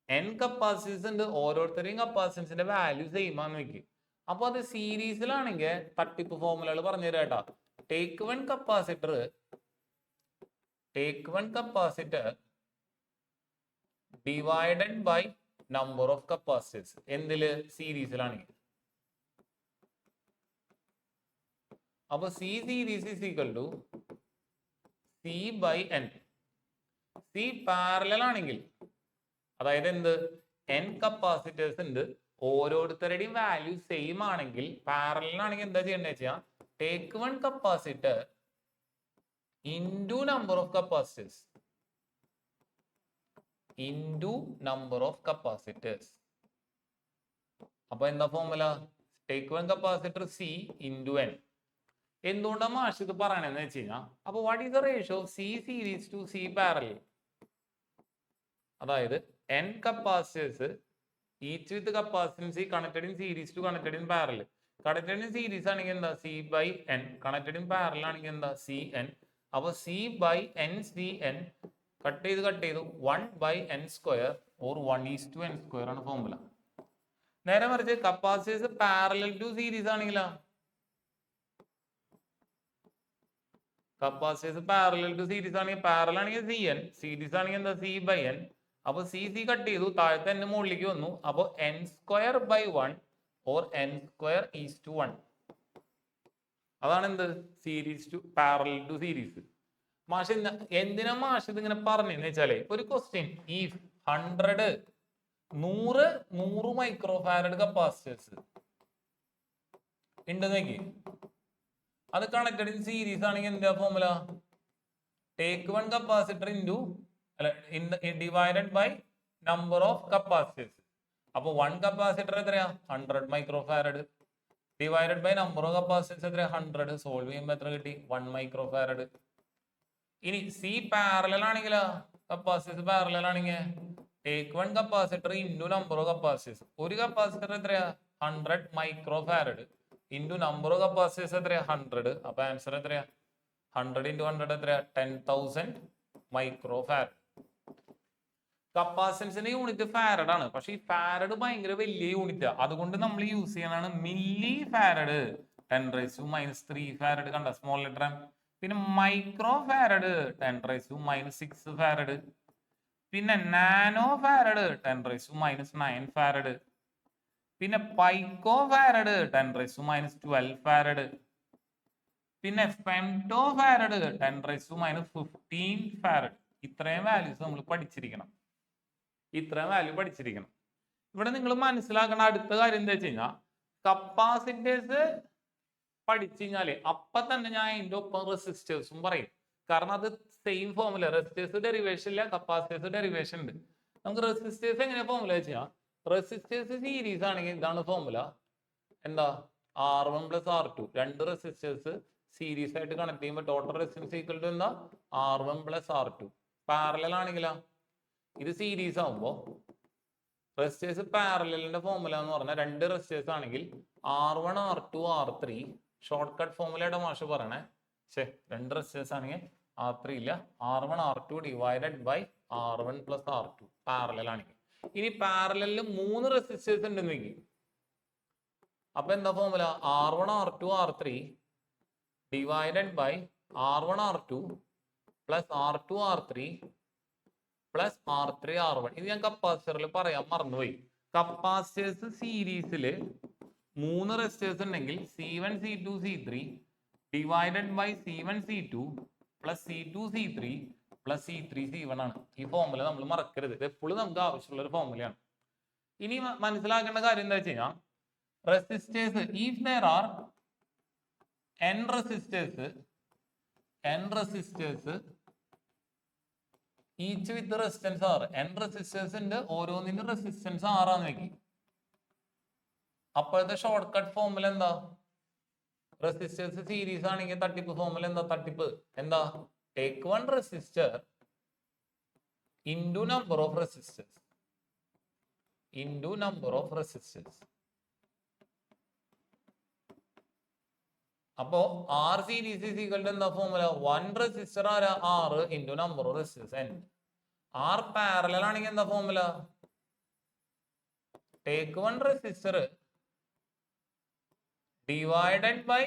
n കപ്പാസിറ്റൻസ് ഉണ്ട്. ഓരോരുത്തരെയും കപ്പാസിറ്റൻസിന്റെ വാല്യൂ സെയിം ആണെന്ന് വെക്കും. അപ്പൊ അത് സീരീസിലാണെങ്കിൽ തട്ടിപ്പ് ഫോർമുലകൾ പറഞ്ഞു തരാട്ടാ. Take one capacitor divided by number of capacitors. എന്തില്? സീരീസിലാണെങ്കിൽ. അപ്പൊ C series is equal to C by N. C parallel ആണെങ്കിൽ, അതായത് എന്ത്, എൻ കപ്പാസിറ്റേഴ്സ് ഉണ്ട്, ഓരോരുത്തരുടെയും വാല്യൂ സെയിം ആണെങ്കിൽ, പാരലൽ ആണെങ്കിൽ എന്താ ചെയ്യേണ്ടത് വെച്ചാൽ take one capacitor into number of capacitors into number of capacitors. അപ്പൊ എന്താ formula? Take one capacitor C into N. എന്തുകൊണ്ടാണ് മാഷ് ഇത് പറയണെന്ന് വെച്ച് കഴിഞ്ഞാൽ, അപ്പൊ what is the ratio of C series to C parallel? അതായത് n capacitors each with capacitance connected in series to connected in parallel. Connected in series ആണെങ്കിൽ എന്താ C by N, connected in parallel ആണെങ്കിൽ എന്താ C N. അപ്പൊ C by N C N cut ചെയ്തു 1 by N square or 1:n square ആണ് formula. നേരെ മറിച്ച് capacitors parallel to series ആണെങ്കിലോ, കപ്പാസിറ്റേഴ്സ് പാരലൽ ടു സീരീസ് ആണെങ്കിൽ, പാരലൽ ആണെങ്കിൽ സി എൻ, സീരീസ് ആണെങ്കിൽ എന്താ സി ബൈ എൻ. അപ്പൊ സി സി കട്ട് ചെയ്തു, താഴത്തെ എൻ മുകളിലേക്ക് വന്നു. അപ്പൊ N square by 1 or N square is to 1. അതാണ് എന്ത്, series to parallel to series. മാഷ് എന്തിനാ മാഷ് ഇത് ഇങ്ങനെ പറഞ്ഞെന്ന് വെച്ചാലേ, ഒരു ക്വസ്റ്റ്യൻ ഈ 100 മൈക്രോ ഫാരഡ് കപ്പാസിറ്റേഴ്സ് ഉണ്ട് നോക്കി, അത് കണക്റ്റഡ് ഇൻ സീരീസ് ആണെങ്കിൽ എന്താ formula? Take one capacitor into divided by number of capacitors. അപ്പൊ 1 കപ്പാസിറ്റർ എത്രയാ? 100 micro farad divided by number of capacitors എത്രയാ? 100. സോൾവ് ചെയ്യുമ്പോൾ എത്ര കിട്ടി? 1 മൈക്രോ ഫാരഡ്. ഇനി സി പാരലൽ ആണെങ്കിലോ, കപ്പാസിറ്റേഴ്സ് പാരലൽ ആണെങ്കിൽ take one capacitor into number of capacitors. ഒരു കപ്പാസിറ്റർ എത്രയാ? 100 micro farad into number of capacitors എത്രയാ? 100. അപ്പൊ ആൻസർ എത്രയാ? 100 × 100 എത്രയാ? 10,000 മൈക്രോ ഫാരഡ്. കപ്പാസിറ്റൻസിന്റെ യൂണിറ്റ് ഫാരഡ് ആണ്, പക്ഷെ ഈ ഫാരഡ് ഭയങ്കര വലിയ യൂണിറ്റാ, അതുകൊണ്ട് നമ്മൾ യൂസ് ചെയ്യണതാണ് മില്ലി ഫാരഡ്. 10⁻³ ഫാരഡ് കണ്ട, സ്മോൾ ലെറ്റർ എം. പിന്നെ മൈക്രോ ഫാരഡ് 10⁻6 ഫാരഡ്. പിന്നെ നാനോ ഫാരഡ് 10⁻9 ഫാരഡ്. പിന്നെ പൈക്കോ ഫാരഡ് 10⁻12 ഫാരഡ്. പിന്നെ ഫെംറ്റോ ഫാരഡ് 10⁻15 ഫാരഡ്. ഇത്രയും വാല്യൂസ് നമ്മൾ പഠിച്ചിരിക്കണം. ഇവിടെ നിങ്ങൾ മനസ്സിലാക്കേണ്ട അടുത്ത കാര്യം എന്താ വെച്ച് കഴിഞ്ഞാൽ, കപ്പാസിറ്റേഴ്സ് പഠിച്ചു കഴിഞ്ഞാല് അപ്പൊ തന്നെ ഞാൻ അതിന്റെ ഒപ്പം റെസിസ്റ്റേഴ്സും പറയും. കാരണം അത് സെയിം ഫോർമുല, റെസിസ്റ്റേഴ്സ് ഡെറിവേഷൻ ഇല്ല, കപ്പാസിറ്റേഴ്സ് ഡെറിവേഷൻ ഉണ്ട്. നമുക്ക് റെസിസ്റ്റേഴ്സ് എങ്ങനെ ഫോർമുല വെച്ചാൽ, റെസിസ്റ്റേഴ്സ് സീരീസ് ആണെങ്കിൽ ഇതാണ് ഫോർമുല. എന്താ? R1 + R2. രണ്ട് റെസിസ്റ്റേഴ്സ് സീരീസ് ആയിട്ട് കണക്ട് ചെയ്യുമ്പോൾ ടോട്ടൽ റെസിസ്റ്റൻസ് ഈക്വൽ ടു എന്താ? R1 + R2. പാരലൽ ആണെങ്കിലോ, ഇത് സീരീസ് ആവുമ്പോ റെസിസ്റ്റേഴ്സ് പാരലലിന്റെ ഫോർമുല എന്ന് പറഞ്ഞാൽ, രണ്ട് റെസിസ്റ്റേഴ്സ് ആണെങ്കിൽ R1 R2 R3 short cut ഫോർമുലയുടെ മാഷ് പറയണേ. രണ്ട് റെസിസ്റ്റേഴ്സ് ആണെങ്കിൽ R3 ഇല്ല, R1 R2 divided by R1 + R2 parallel ആണെങ്കിൽ. ഇനി പാരലലിൽ 3 റെസിസ്റ്റേഴ്സ് ഉണ്ടെന്നെങ്കിൽ അപ്പൊ എന്താ formula? R1 R2 R3 divided by R1 R2 plus R2 R3 plus R3 R1. ഇത് ഞാൻ കപ്പാസിറ്ററിൽ പറയാൻ മറന്നുപോയി. കപ്പാസിറ്റേഴ്സ് സീരീസിൽ 3 റെസിസ്റ്റേഴ്സ് ഉണ്ടെങ്കിൽ C1 C2 C3 divided by C1 C2 plus C2 C3 plus C3 C1 ആണ്. ഈ ഫോർമുല നമ്മൾ മറക്കരുത്, ഇത് എപ്പോഴും നമുക്ക് ആവശ്യമുള്ള ഒരു ഫോർമുലയാണ്. ഇനി മനസ്സിലാക്കേണ്ട കാര്യം എന്താ വെച്ച് കഴിഞ്ഞാൽ, resistors if there are n resistors each with resistance R. n resistors ഉണ്ട്, ഓരോന്നിനും റെസിസ്റ്റൻസ് R ആന്ന് വെക്കി. അപ്പോഴത്തെ ഷോർട്ട് കട്ട് ഫോർമുല എന്താ? റെസിസ്റ്റേഴ്സ് സീരീസ് ആണെങ്കിൽ തട്ടിപ്പ് ഫോർമുല എന്താ? എന്താ? Take one resistor into number of resistors. അപ്പോ R series is equal to എന്താ ഫോർമുല? 1 റെസിസ്റ്റർ ആരാ? R into number of resistors n. R parallel ആണെങ്കിൽ എന്താ formula? Take one resistor divided by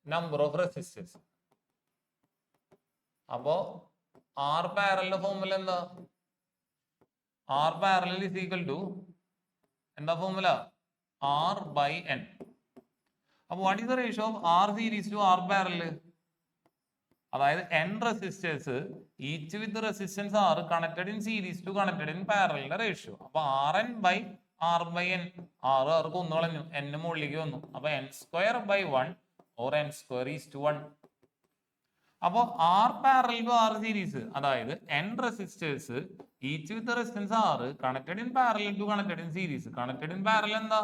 number of resistors. അപ്പോ R parallel formula എന്താ? R parallel is equal to എന്താ formula? R by n. അപ്പൊ what is the ratio of R series to R parallel? അതായത് n resistors each with resistance R connected in series to connected in പാരലലിന്റെ ratio. അപ്പൊ Rn by R by N, ആർക്ക് ഒന്ന് കളഞ്ഞു, n മുകളിലേക്ക് വന്നു. അപ്പൊ n square by 1 or n square is to 1. അപ്പോ R parallel to R series, അതായത് n resistors each with resistance R connected in parallel to connected in series. Connected in parallel എന്താ?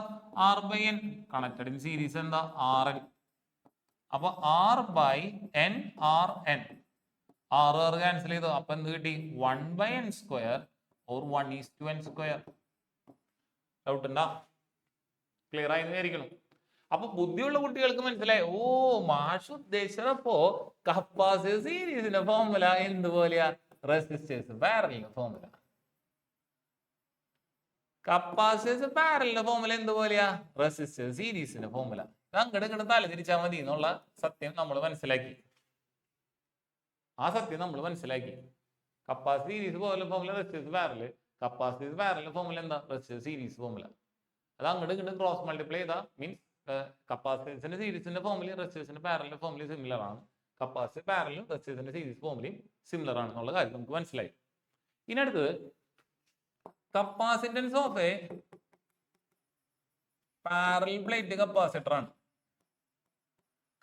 R by N. Connected in series എന്താ? Rn. അപ്പൊ R by N R N, R cancel ചെയ്തു. അപ്പൊ എന്ത് കിട്ടി? 1 by N square or 1 is to N square. Doubt ഉണ്ടാ? Clear ആയി വിചാരിക്കണം. അപ്പൊ ബുദ്ധിയുള്ള കുട്ടികൾക്ക് മനസ്സിലായി, ഓ മാഷ് ഉദ്ദേശിച്ചപ്പോ കപ്പാസിറ്റർ സീരീസിന്റെ ഫോർമുല എന്തുപോലെയാ? റെസിസ്റ്റേഴ്സ് പാരലലിന്റെ ഫോർമുല. കപ്പാസിറ്റർ പാരലലിന്റെ ഫോർമുല എന്തുപോലെയാ? റെസിസ്റ്റേഴ്സ് സീരീസിന്റെ ഫോർമുല. അങ്ങോട്ട് ഇങ്ങോട്ട് തല തിരിച്ചാൽ മതി എന്നുള്ള സത്യം നമ്മൾ മനസ്സിലാക്കി. ആ സത്യം നമ്മൾ മനസ്സിലാക്കി. കപ്പാസിറ്റർ സീരീസ് പോലെ formula resistors parallel, capacitor parallel formula എന്താ? Resistors series formula. അത് അങ്ങോട്ട് ഇങ്ങോട്ട് ക്രോസ് മൾട്ടിപ്ലൈ ചെയ്താ മീൻസ് കപ്പാസിറ്റൻസിന്റെ സീരീസിന്റെ ഫോർമുലയും റെസിസ്റ്റേഴ്സിന്റെ പാരലൽ ഫോർമുലയും സിമിലർ ആണ്. കപ്പാസിറ്റർ പാരലും റെസിസ്റ്റേഴ്സിന്റെ സീരീസ് ഫോർമുലയും സിമിലർ ആണെന്നുള്ള കാര്യം നമുക്ക് മനസ്സിലായി. ഇനി അടുത്തത് capacitance of a parallel plate capacitor ആണ്.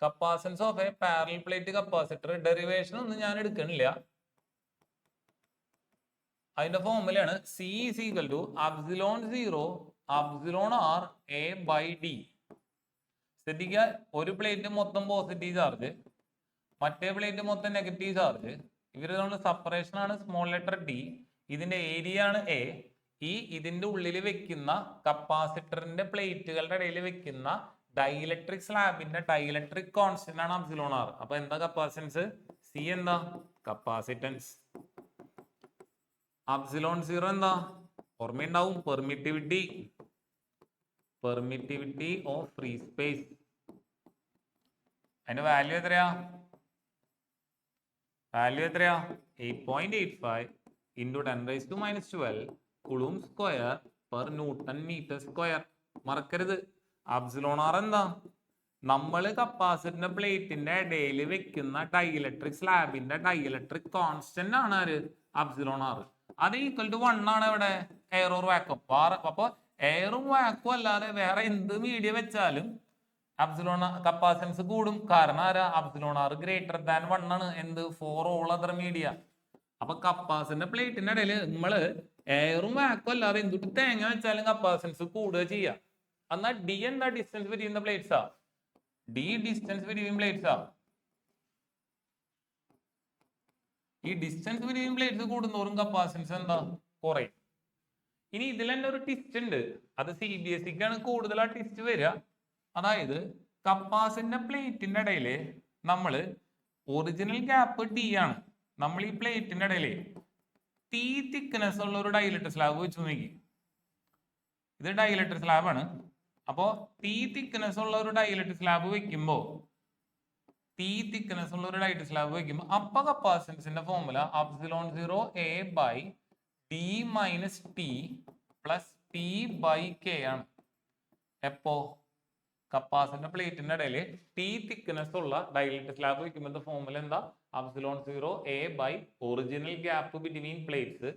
Capacitance of a parallel plate capacitor derivation ഒന്നും ഞാൻ എടുക്കണില്ല. അതിന്റെ ഫോർമുലയാണ് C is equal to epsilon 0 epsilon r a by d. ശ്രദ്ധിക്കുക, ഒരു പ്ലേറ്റ് മൊത്തം പോസിറ്റീവ് ചാർജ്, മറ്റേ പ്ലേറ്റ് മൊത്തം നെഗറ്റീവ് ചാർജ്. ഇവരുടെ സെപ്പറേഷൻ ആണ് സ്മോൾ ലെറ്റർ d. ഇതിന്റെ ഏരിയ ആണ് a. ഇതിന്റെ ഉള്ളിൽ വെക്കുന്ന കപ്പാസിറ്ററിന്റെ പ്ലേറ്റുകളുടെ ഇടയിൽ വെക്കുന്ന ഡൈഇലക്ട്രിക് സ്ലാബിന്റെ ഡൈഇലക്ട്രിക് കോൺസ്റ്റന്റ് ആണ് എപ്സിലോൺ r. അപ്പൊ എന്താ കപ്പാസിറ്റൻസ്? C എന്താ? കപ്പാസിറ്റൻസ്. എപ്സിലോൺ 0 എന്താ? ഓർമ്മയുണ്ടാവും, permittivity. Permittivity of free space. അതിന്റെ വാല്യൂ എത്രയാ? വാല്യൂ എത്രയാ? 8.85 into 10⁻⁻12 coulomb square per newton metre square. മറക്കരുത്, എപ്സിലോൺ r എന്താ? നമ്മൾ കപ്പാസിറ്ററിന്റെ പ്ലേറ്റിന്റെ ഇടയിൽ വെക്കുന്ന ഡൈഇലക്ട്രിക് സ്ലാബിന്റെ ഡൈഇലക്ട്രിക് കോൺസ്റ്റന്റ് ആണ് ആര്? Epsilon r. അത് ഈക്വൽ ടു 1 ആണ് ഇവിടെ എയർ ഓർ വാക്വം. അപ്പൊ എയറും വാക്വം അല്ലാതെ വേറെ എന്ത് മീഡിയ വെച്ചാലും എപ്സിലോൺ കപ്പാസിറ്റൻസ് കൂടും. കാരണം ആരാ? എപ്സിലോൺ r ഗ്രേറ്റർ ദാൻ 1 ആണ്. എന്ത്? For all other media. അപ്പൊ കപ്പാസിറ്ററിന്റെ പ്ലേറ്റിന്റെ ഇടയിൽ നമ്മള് എയറും വാക്വം അല്ലാതെ എന്തുട്ട് തേങ്ങ വെച്ചാലും കപ്പാസിറ്റൻസ് കൂടുക ചെയ്യാം. എന്നാൽ ഡി എന്താ? ഡിസ്റ്റൻസ് ബിറ്റ്വീൻ ദ പ്ലേറ്റ്സാ. ഡി ഡിസ്റ്റൻസ് ബിറ്റ്വീൻ പ്ലേറ്റ്സാ. ഈ ഡിസ്റ്റൻസ് ബിറ്റ്വീൻ പ്ലേറ്റ്സ് കൂടുന്നോറും കപ്പാസിറ്റൻസ് എന്താ? കുറയും. ഇനി ഇതിൽ തന്നെ ഒരു ടിസ്റ്റ് ഉണ്ട്. അത് CBSEക്കാണ് കൂടുതൽ ആ ടിസ്റ്റ് വരിക. അതായത് കപ്പാസിറ്ററിന്റെ പ്ലേറ്റിന്റെ ഇടയില് നമ്മള് ഒറിജിനൽ ഗ്യാപ്പ് T ആണ്. നമ്മൾ ഈ പ്ലേറ്റിന്റെ ഇടയില് T തിക്നെസ് ഉള്ള ഒരു ഡൈഇലക്ട്രിക് സ്ലാബ് വെച്ച് നോക്കി. ഇത് ഡൈഇലക്ട്രിക് സ്ലാബ് ആണ്. അപ്പോ T തിക്നെസ് ഉള്ള ഒരു ഡൈഇലക്ട്രിക് സ്ലാബ് വെക്കുമ്പോ അപ്പൊ കപ്പാസിറ്റൻസിന്റെ formula epsilon 0 a by d minus t plus p by k ആണ്. എപ്പോ? കപ്പാസിറ്ററിന്റെ പ്ലേറ്റിന്റെ ഇടയിൽ T തിക്നെസ് ഉള്ള ഡൈഇലക്ട്രിക് സ്ലാബ് വെക്കുമ്പോൾ ഫോർമുല എന്താ? Epsilon 0 a by original gap between plates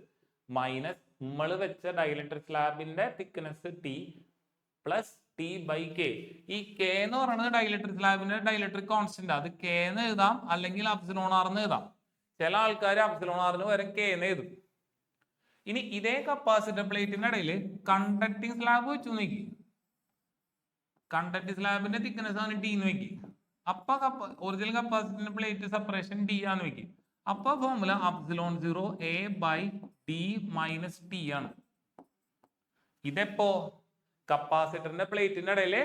minus നമ്മൾ വെച്ച ഡൈഇലക്ട്രിക് സ്ലാബിന്റെ thickness T plus T by K. ഈ K എന്ന് പറയുന്നത് ഡൈഇലക്ട്രിക് സ്ലാബിന്റെ ഡൈഇലക്ട്രിക് കോൺസ്റ്റന്റ്. അത് K എന്ന് എഴുതാം, അല്ലെങ്കിൽ എപ്സിലോൺ r എന്ന് എഴുതാം. ചില ആൾക്കാർ എപ്സിലോൺ r ന് പകരം K എന്ന് എഴുതും. ഇനി ഇതേ കപ്പാസിറ്റർ പ്ലേറ്റിന്റെ ഇടയിൽ കണ്ടക്ടിങ് സ്ലാബ് വെച്ചു നോക്കി. കണ്ടക്ടിങ് സ്ലാബിന്റെ തിക്നെസ് ആണ് T എന്ന് വെക്കി. അപ്പൊ ഒറിജിനൽ കപ്പാസിറ്ററിന്റെ പ്ലേറ്റ് സെപ്പറേഷൻ D ആന്ന് വെക്കി. അപ്പൊ formula epsilon 0 a by d minus t ആണ്. ഇതെപ്പോ? കപ്പാസിറ്ററിന്റെ പ്ലേറ്റിന്റെ ഇടയില്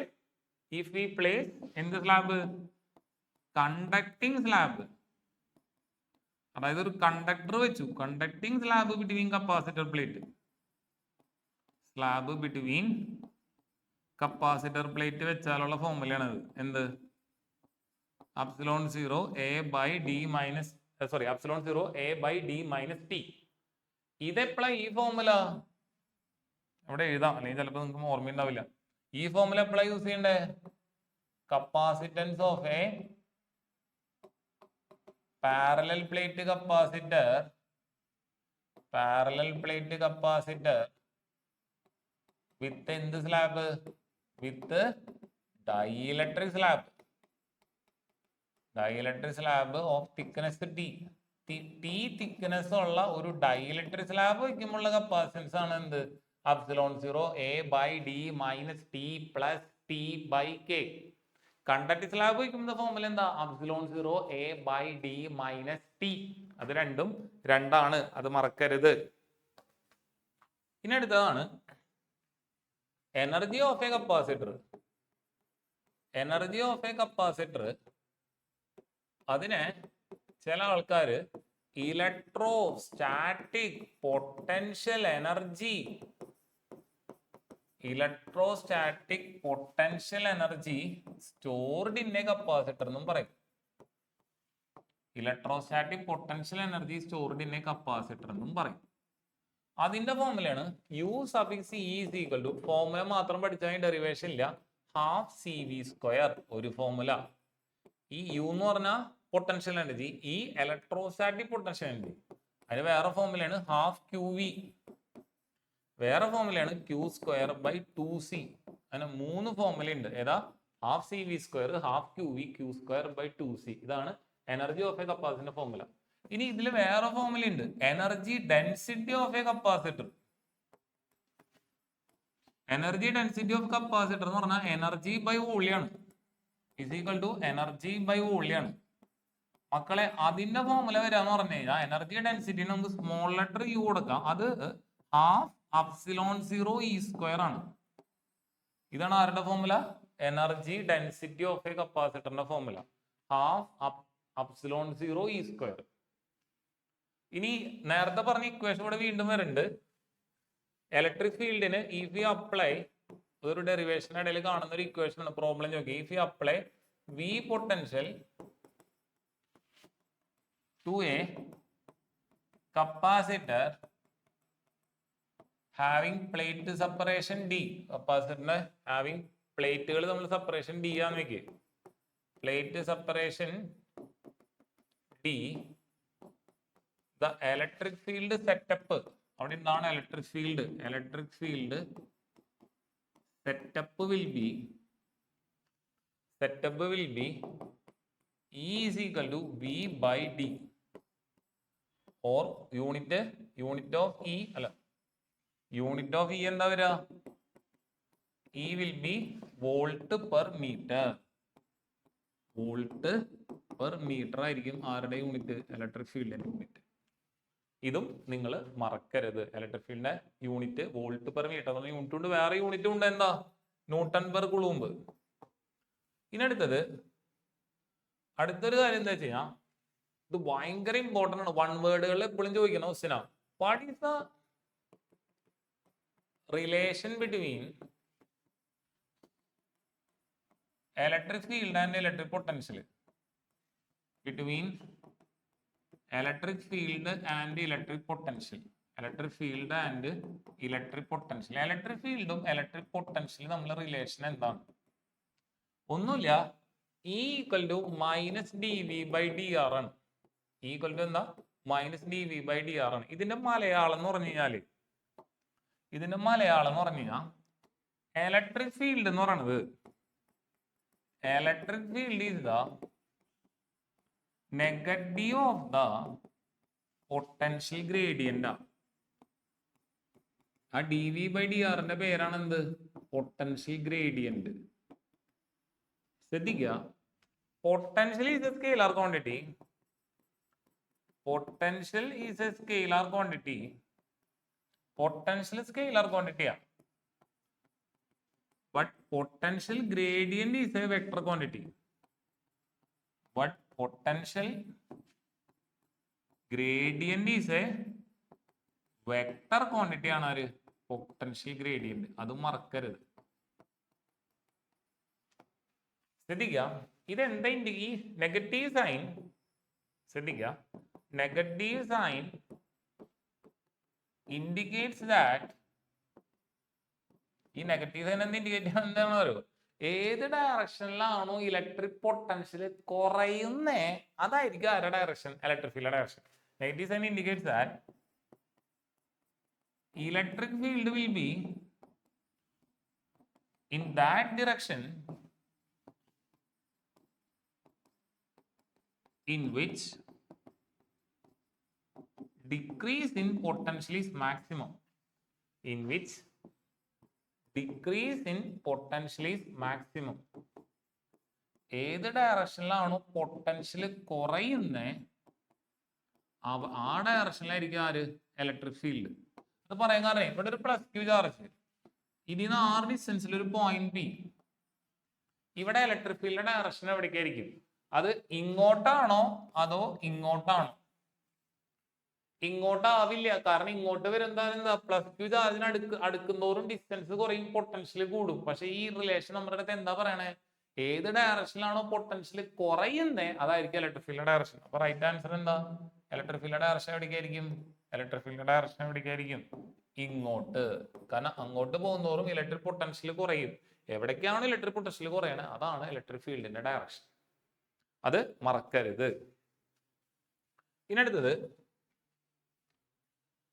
ഇഫ് വി പ്ലേസ് എന്ത് സ്ലാബ്? Conducting slab. അതായത് ഒരു കണ്ടക്ടർ വെച്ചു. Conducting slab between capacitor plate. Slab between capacitor plate വെച്ചാലുള്ള ഫോർമുലയാണ് എന്ത്? Epsilon 0 a by d minus epsilon 0 a by d minus t. ഇതെപ്പോഴാ ഈ ഫോർമുല? ഇവിടെ എഴുതാം, അല്ലെങ്കിൽ ചിലപ്പോൾ നിങ്ങൾക്ക് ഓർമ്മയുണ്ടാവില്ല. ഈ ഫോർമുല എപ്പോഴാണ് യൂസ് ചെയ്യണ്ടേ? capacitance of a parallel plate capacitor with എന്ത് slab? With dielectric slab of thickness t thickness ഉള്ള ഒരു ഡൈഇലക്ട്രിക് സ്ലാബ് വയ്ക്കുമ്പോഴുള്ള കപ്പാസിറ്റൻസ് ആണ് എന്ത്? ε0 a by d minus t plus t by k. Conductive slab വയ്ക്കുമ്പോൾ formula എന്താ? ε0 a by d minus t. അത് രണ്ടും രണ്ടാണ്, അത് മറക്കരുത്. ഇനി അടുത്തതാണ് energy of a capacitor. Energy of a capacitor അതിനെ ചില ആൾക്കാർ electrostatic potential energy stored in a capacitor എന്നും പറയും. Electrostatic potential energy stored in a capacitor എന്നും പറയും. അതിന്റെ ഫോർമുലയാണ് U suffix E is equal to, formula മാത്രം പഠിച്ചാൽ ഡെറിവേഷൻ ഇല്ല, ഹാഫ് സി വി സ്ക്വയർ ഒരു ഫോർമുല. ഈ യു എന്ന് പറഞ്ഞാൽ പൊട്ടൻഷ്യൽ എനർജി, ഈ ഇലക്ട്രോസ്റ്റാറ്റിക് പൊട്ടൻഷ്യൽ എനർജി. അതിന് വേറെ ഫോർമുലയാണ് ഹാഫ് ക്യു വി, വേറെ ഫോർമുലയാണ് ക്യൂ സ്ക്വയർ ബൈ 2c. അങ്ങനെ 3 ഫോർമുല ഉണ്ട്. ഏതാ? Half C V square, half Q V, Q square by 2c. ഇതാണ് എനർജി ഓഫ് എ കപ്പാസിറ്ററിന്റെ ഫോർമുല. ഇനി ഇതിൽ വേറെ ഫോർമുല ഉണ്ട്, energy density of a capacitor. Energy density of capacitor എന്ന് പറഞ്ഞാൽ എനർജി ബൈ വോളിയാണ്, is equal to energy by വോളിയാണ്. മക്കളെ അതിന്റെ ഫോർമുല വരാന്ന് പറഞ്ഞു കഴിഞ്ഞാൽ എനർജി ഡെൻസിറ്റി നമുക്ക് സ്മോൾ ലെറ്റർ യു കൊടുക്കാം, അത് ഹാഫ് ε0 e സ്ക്വയർ ആണ്. ഇതാണ് ആരുടെ formula? Energy density of a കപ്പാസിറ്ററിന്റെ ഫോർമുല, ഹാഫ് ε0 e സ്ക്വയർ. ഇനി നേരത്തെ പറഞ്ഞ ഇക്വേഷൻ ഇവിടെ വീണ്ടും വരുന്നുണ്ട്. ഇലക്ട്രിക് ഫീൽഡിന് ഇഫ് യു അപ്ലൈ, ഒരു ഡെറിവേഷൻ ഇടയിൽ കാണുന്ന ഒരു ഇക്വേഷൻ ആണ്, പ്രോബ്ലം നോക്കി. If you apply V potential to a capacitor having plate separation D, കപ്പാസിറ്ററിന്റെ ഹാവിംഗ് പ്ലേറ്റുകൾ നമ്മൾ സെപ്പറേഷൻ ഡി ആന്ന് വെക്കുക, plate separation D, the electric field setup, അവിടെ എന്താണ് electric field? Electric field setup will be E is equal to V by D, or unit of E എന്താ വരിക? E will be volt per meter. Volt per metre ആയിരിക്കും ആരുടെ unit? Electric ഫീൽഡിന്റെ unit. ഇതും നിങ്ങൾ മറക്കരുത്. ഇലക്ട്രിക് ഫീൽഡിന്റെ unit volt per metre unit ഉണ്ട്, വേറെ യൂണിറ്റ് ഉണ്ട്, എന്താ? Newton per coulomb. ഇനി അടുത്തൊരു കാര്യം എന്താ വെച്ച് കഴിഞ്ഞാൽ, ഇത് ഭയങ്കര ഇമ്പോർട്ടൻ്റ് ആണ്, വൺ വേർഡുകളിൽ എപ്പോഴും ചോദിക്കുന്ന ക്വസ്റ്റ്യനാണ്. What is the relation between electric field and electric potential? Between electric field and electric potential. Electric field and electric potential. Electric field ഉം electric potential തമ്മിലുള്ള റിലേഷൻ എന്താണ്? ഒന്നുമില്ല, E equal to minus dV by dr ആണ്. E equal to എന്താ? minus dV by dr ആണ്. ഇതിന്റെ മലയാളം എന്ന് പറഞ്ഞു കഴിഞ്ഞാൽ ഇലക്ട്രിക് ഫീൽഡ് എന്ന് പറയുന്നത്, electric field is the negative of the potential gradient. ആ dV by dr ന്റെ പേരാണ് എന്ത്? Potential gradient. ശ്രദ്ധിക്കുക, potential is a scalar quantity. Potential scalar ക്വാണ്ടിറ്റിയാണ്. But potential gradient is a vector quantity. But potential gradient is a vector quantity ആണ് ഒരു potential gradient. അതും മറക്കരുത്. ശ്രദ്ധിക്കുക, ഇതെന്താ ഈ നെഗറ്റീവ് സൈൻ? ശ്രദ്ധിക്കുക, നെഗറ്റീവ് സൈൻ ഇൻഡിക്കേറ്റ്സ് ദാറ്റ്, ഈ നെഗറ്റീവ് സൈൻ എന്ത് ഇൻഡിക്കേറ്റ് ചെയ്യുന്നത് എന്താണെന്ന് അറിയോ? ഏത് ഡയറക്ഷനിലാണോ ഇലക്ട്രിക് പൊട്ടൻഷ്യൽ കുറയുന്നേ അതായിരിക്കും ആരുടെ direction? Electric field direction. Negative sign indicates that electric field will be in that direction in which decrease in potential is maximum. In which decrease in potential is maximum. ഏത് ഡയറക്ഷനിലാണോ potential കുറയുന്നേ ആ ഡയറക്ഷനിലായിരിക്കും ആര്? Electric field. അത് പറയാൻ കാരണം ഇവിടെ ഒരു plus Q charge, ഇതിന് R ഡിസ്റ്റൻസിൽ ഒരു പോയിന്റ് പി. ഇവിടെ ഇലക്ട്രിക് ഫീൽഡിന്റെ ഡയറക്ഷൻ എവിടേക്കായിരിക്കും? അത് ഇങ്ങോട്ടാണോ അതോ ഇങ്ങോട്ടാണോ? ഇങ്ങോട്ടാവില്ല, കാരണം ഇങ്ങോട്ട് വരുന്ന എന്താ, പ്ലസ് ക്യൂ ചാർജിന് അടുക്കുന്തോറും ഡിസ്റ്റൻസ് കുറയും, പൊട്ടൻഷ്യൽ കൂടും. പക്ഷെ ഈ റിലേഷൻ നമ്മുടെ അടുത്ത് എന്താ പറയണേ? ഏത് ഡയറക്ഷനിലാണോ പൊട്ടൻഷ്യൽ കുറയുന്നേ അതായിരിക്കും ഇലക്ട്രിക് ഫീൽഡ് ഡയറക്ഷൻ. അപ്പൊ റൈറ്റ് ആൻസർ എന്താ? ഇലക്ട്രിക് ഫീൽഡ് ഡയറക്ഷൻ എവിടേക്കായിരിക്കും? ഇലക്ട്രിക് ഫീൽഡ് ഡയറക്ഷൻ എവിടേക്കായിരിക്കും? ഇങ്ങോട്ട്. കാരണം അങ്ങോട്ട് പോകുന്നതോറും ഇലക്ട്രിക് പൊട്ടൻഷ്യൽ കുറയും. എവിടേക്കാണ് ഇലക്ട്രിക് പൊട്ടൻഷ്യൽ കുറയണേ അതാണ് ഇലക്ട്രിക് ഫീൽഡിന്റെ ഡയറക്ഷൻ. അത് മറക്കരുത്. ഇനി അടുത്തത്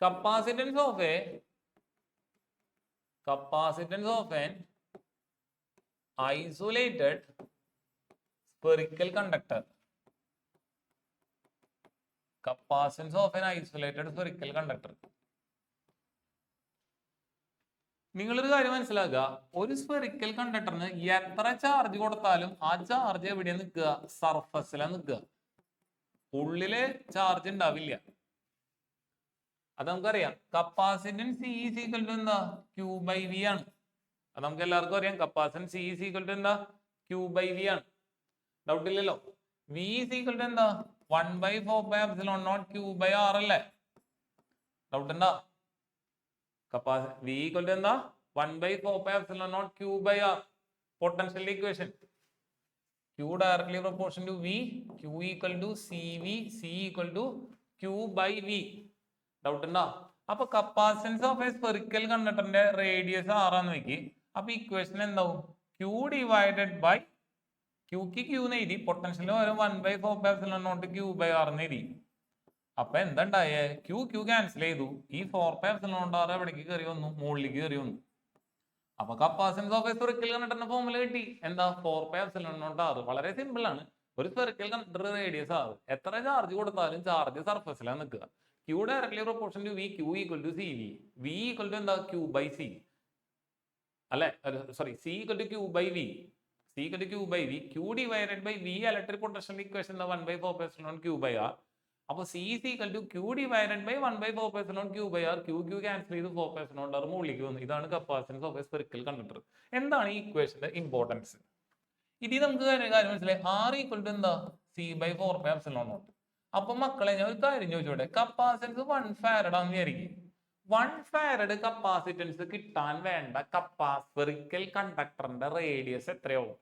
capacitance of an isolated spherical conductor. Capacitance of an isolated spherical conductor. നിങ്ങളൊരു കാര്യം മനസ്സിലാക്കുക, ഒരു സ്ഫെറിക്കൽ കണ്ടക്ടറിന് എത്ര ചാർജ് കൊടുത്താലും ആ ചാർജ് എവിടെയാ നിൽക്കുക? സർഫസിലാണ് നിൽക്കുക. ഉള്ളില് ചാർജ് ഉണ്ടാവില്ല. അത് നമുക്കറിയാം. Capacitance C is equal to എന്താ? Q by V ആണ്. അത് നമുക്ക് എല്ലാവർക്കും അറിയാം. Capacitance C is equal to എന്താ? Q by V ആണ്. ഡൗട്ട് ഇല്ലല്ലോ. V is equal to എന്താ? 1/4πε0 Q by R അല്ലേ? ഡൗട്ട് ഉണ്ടോ? V equal to എന്താ? 1/4πε0 Q by R. Potential equation. Q directly proportional to V. Q equal to CV. C equal to Q by V. Doubt ഉണ്ടോ? അപ്പൊ capacitance of a spherical കണ്ടക്ടറിന്റെ radius ആറാന്ന് വെക്കി. അപ്പൊ equation എന്താവും? Q divided by Qക്ക് Q എഴുതി, potential വരും 1/4πε0 Q by R എന്ന് എഴുതി. അപ്പൊ എന്താ ഉണ്ടായേ? Q ക്യാൻസൽ ചെയ്തു. ഈ 4πε0 R എവിടേക്ക് കയറി വന്നു? മുകളിലേക്ക് കയറി വന്നു. അപ്പൊ കപ്പാസിറ്റൻസ് ഓഫ് എ സ്ഫെറിക്കൽ കണ്ടക്ടറിന്റെ ഫോർമുല കിട്ടി. എന്താ? 4πε0 R. വളരെ സിമ്പിൾ ആണ്. ഒരു സ്ഫെറിക്കൽ കണ്ടക്ടർ റേഡിയസ് R. എത്ര ചാർജ് കൊടുത്താലും ചാർജ് സർഫസിലാണ് നിൽക്കുക. Q directly proportional to V. Q equal to CV. V equal to എന്താ? Q by C. അല്ലെ, sorry, C equal to Q by V. C equal to Q by V. Q divided by V electric potential equation എന്താ? 1/4πε0 Q by R. അപ്പൊ C is equal to Q divided by 1/4πε0 Q by R. Q cancel ചെയ്ത് 4πε0 R മുകളിലേക്ക് വന്നു. ഇതാണ് capacitance of a spherical conductor. എന്താണ് ഈ ഇക്വേഷന്റെ importance? ഇതിൽ നമുക്ക് കാര്യം മനസ്സിലായി. R equal to എന്താ? C by 4πε0. അപ്പൊ മക്കളെ ഞാൻ ഒരു കാര്യം ചോദിച്ചോട്ടെ, കപ്പാസിറ്റൻസ് 1 ഫാരഡ് ആണെന്ന് വിചാരിക്കും. 1 ഫാരഡ് കപ്പാസിറ്റൻസ് കിട്ടാൻ വേണ്ട സ്ഫെറിക്കൽ കണ്ടക്ടറിന്റെ റേഡിയസ് എത്രയാവും?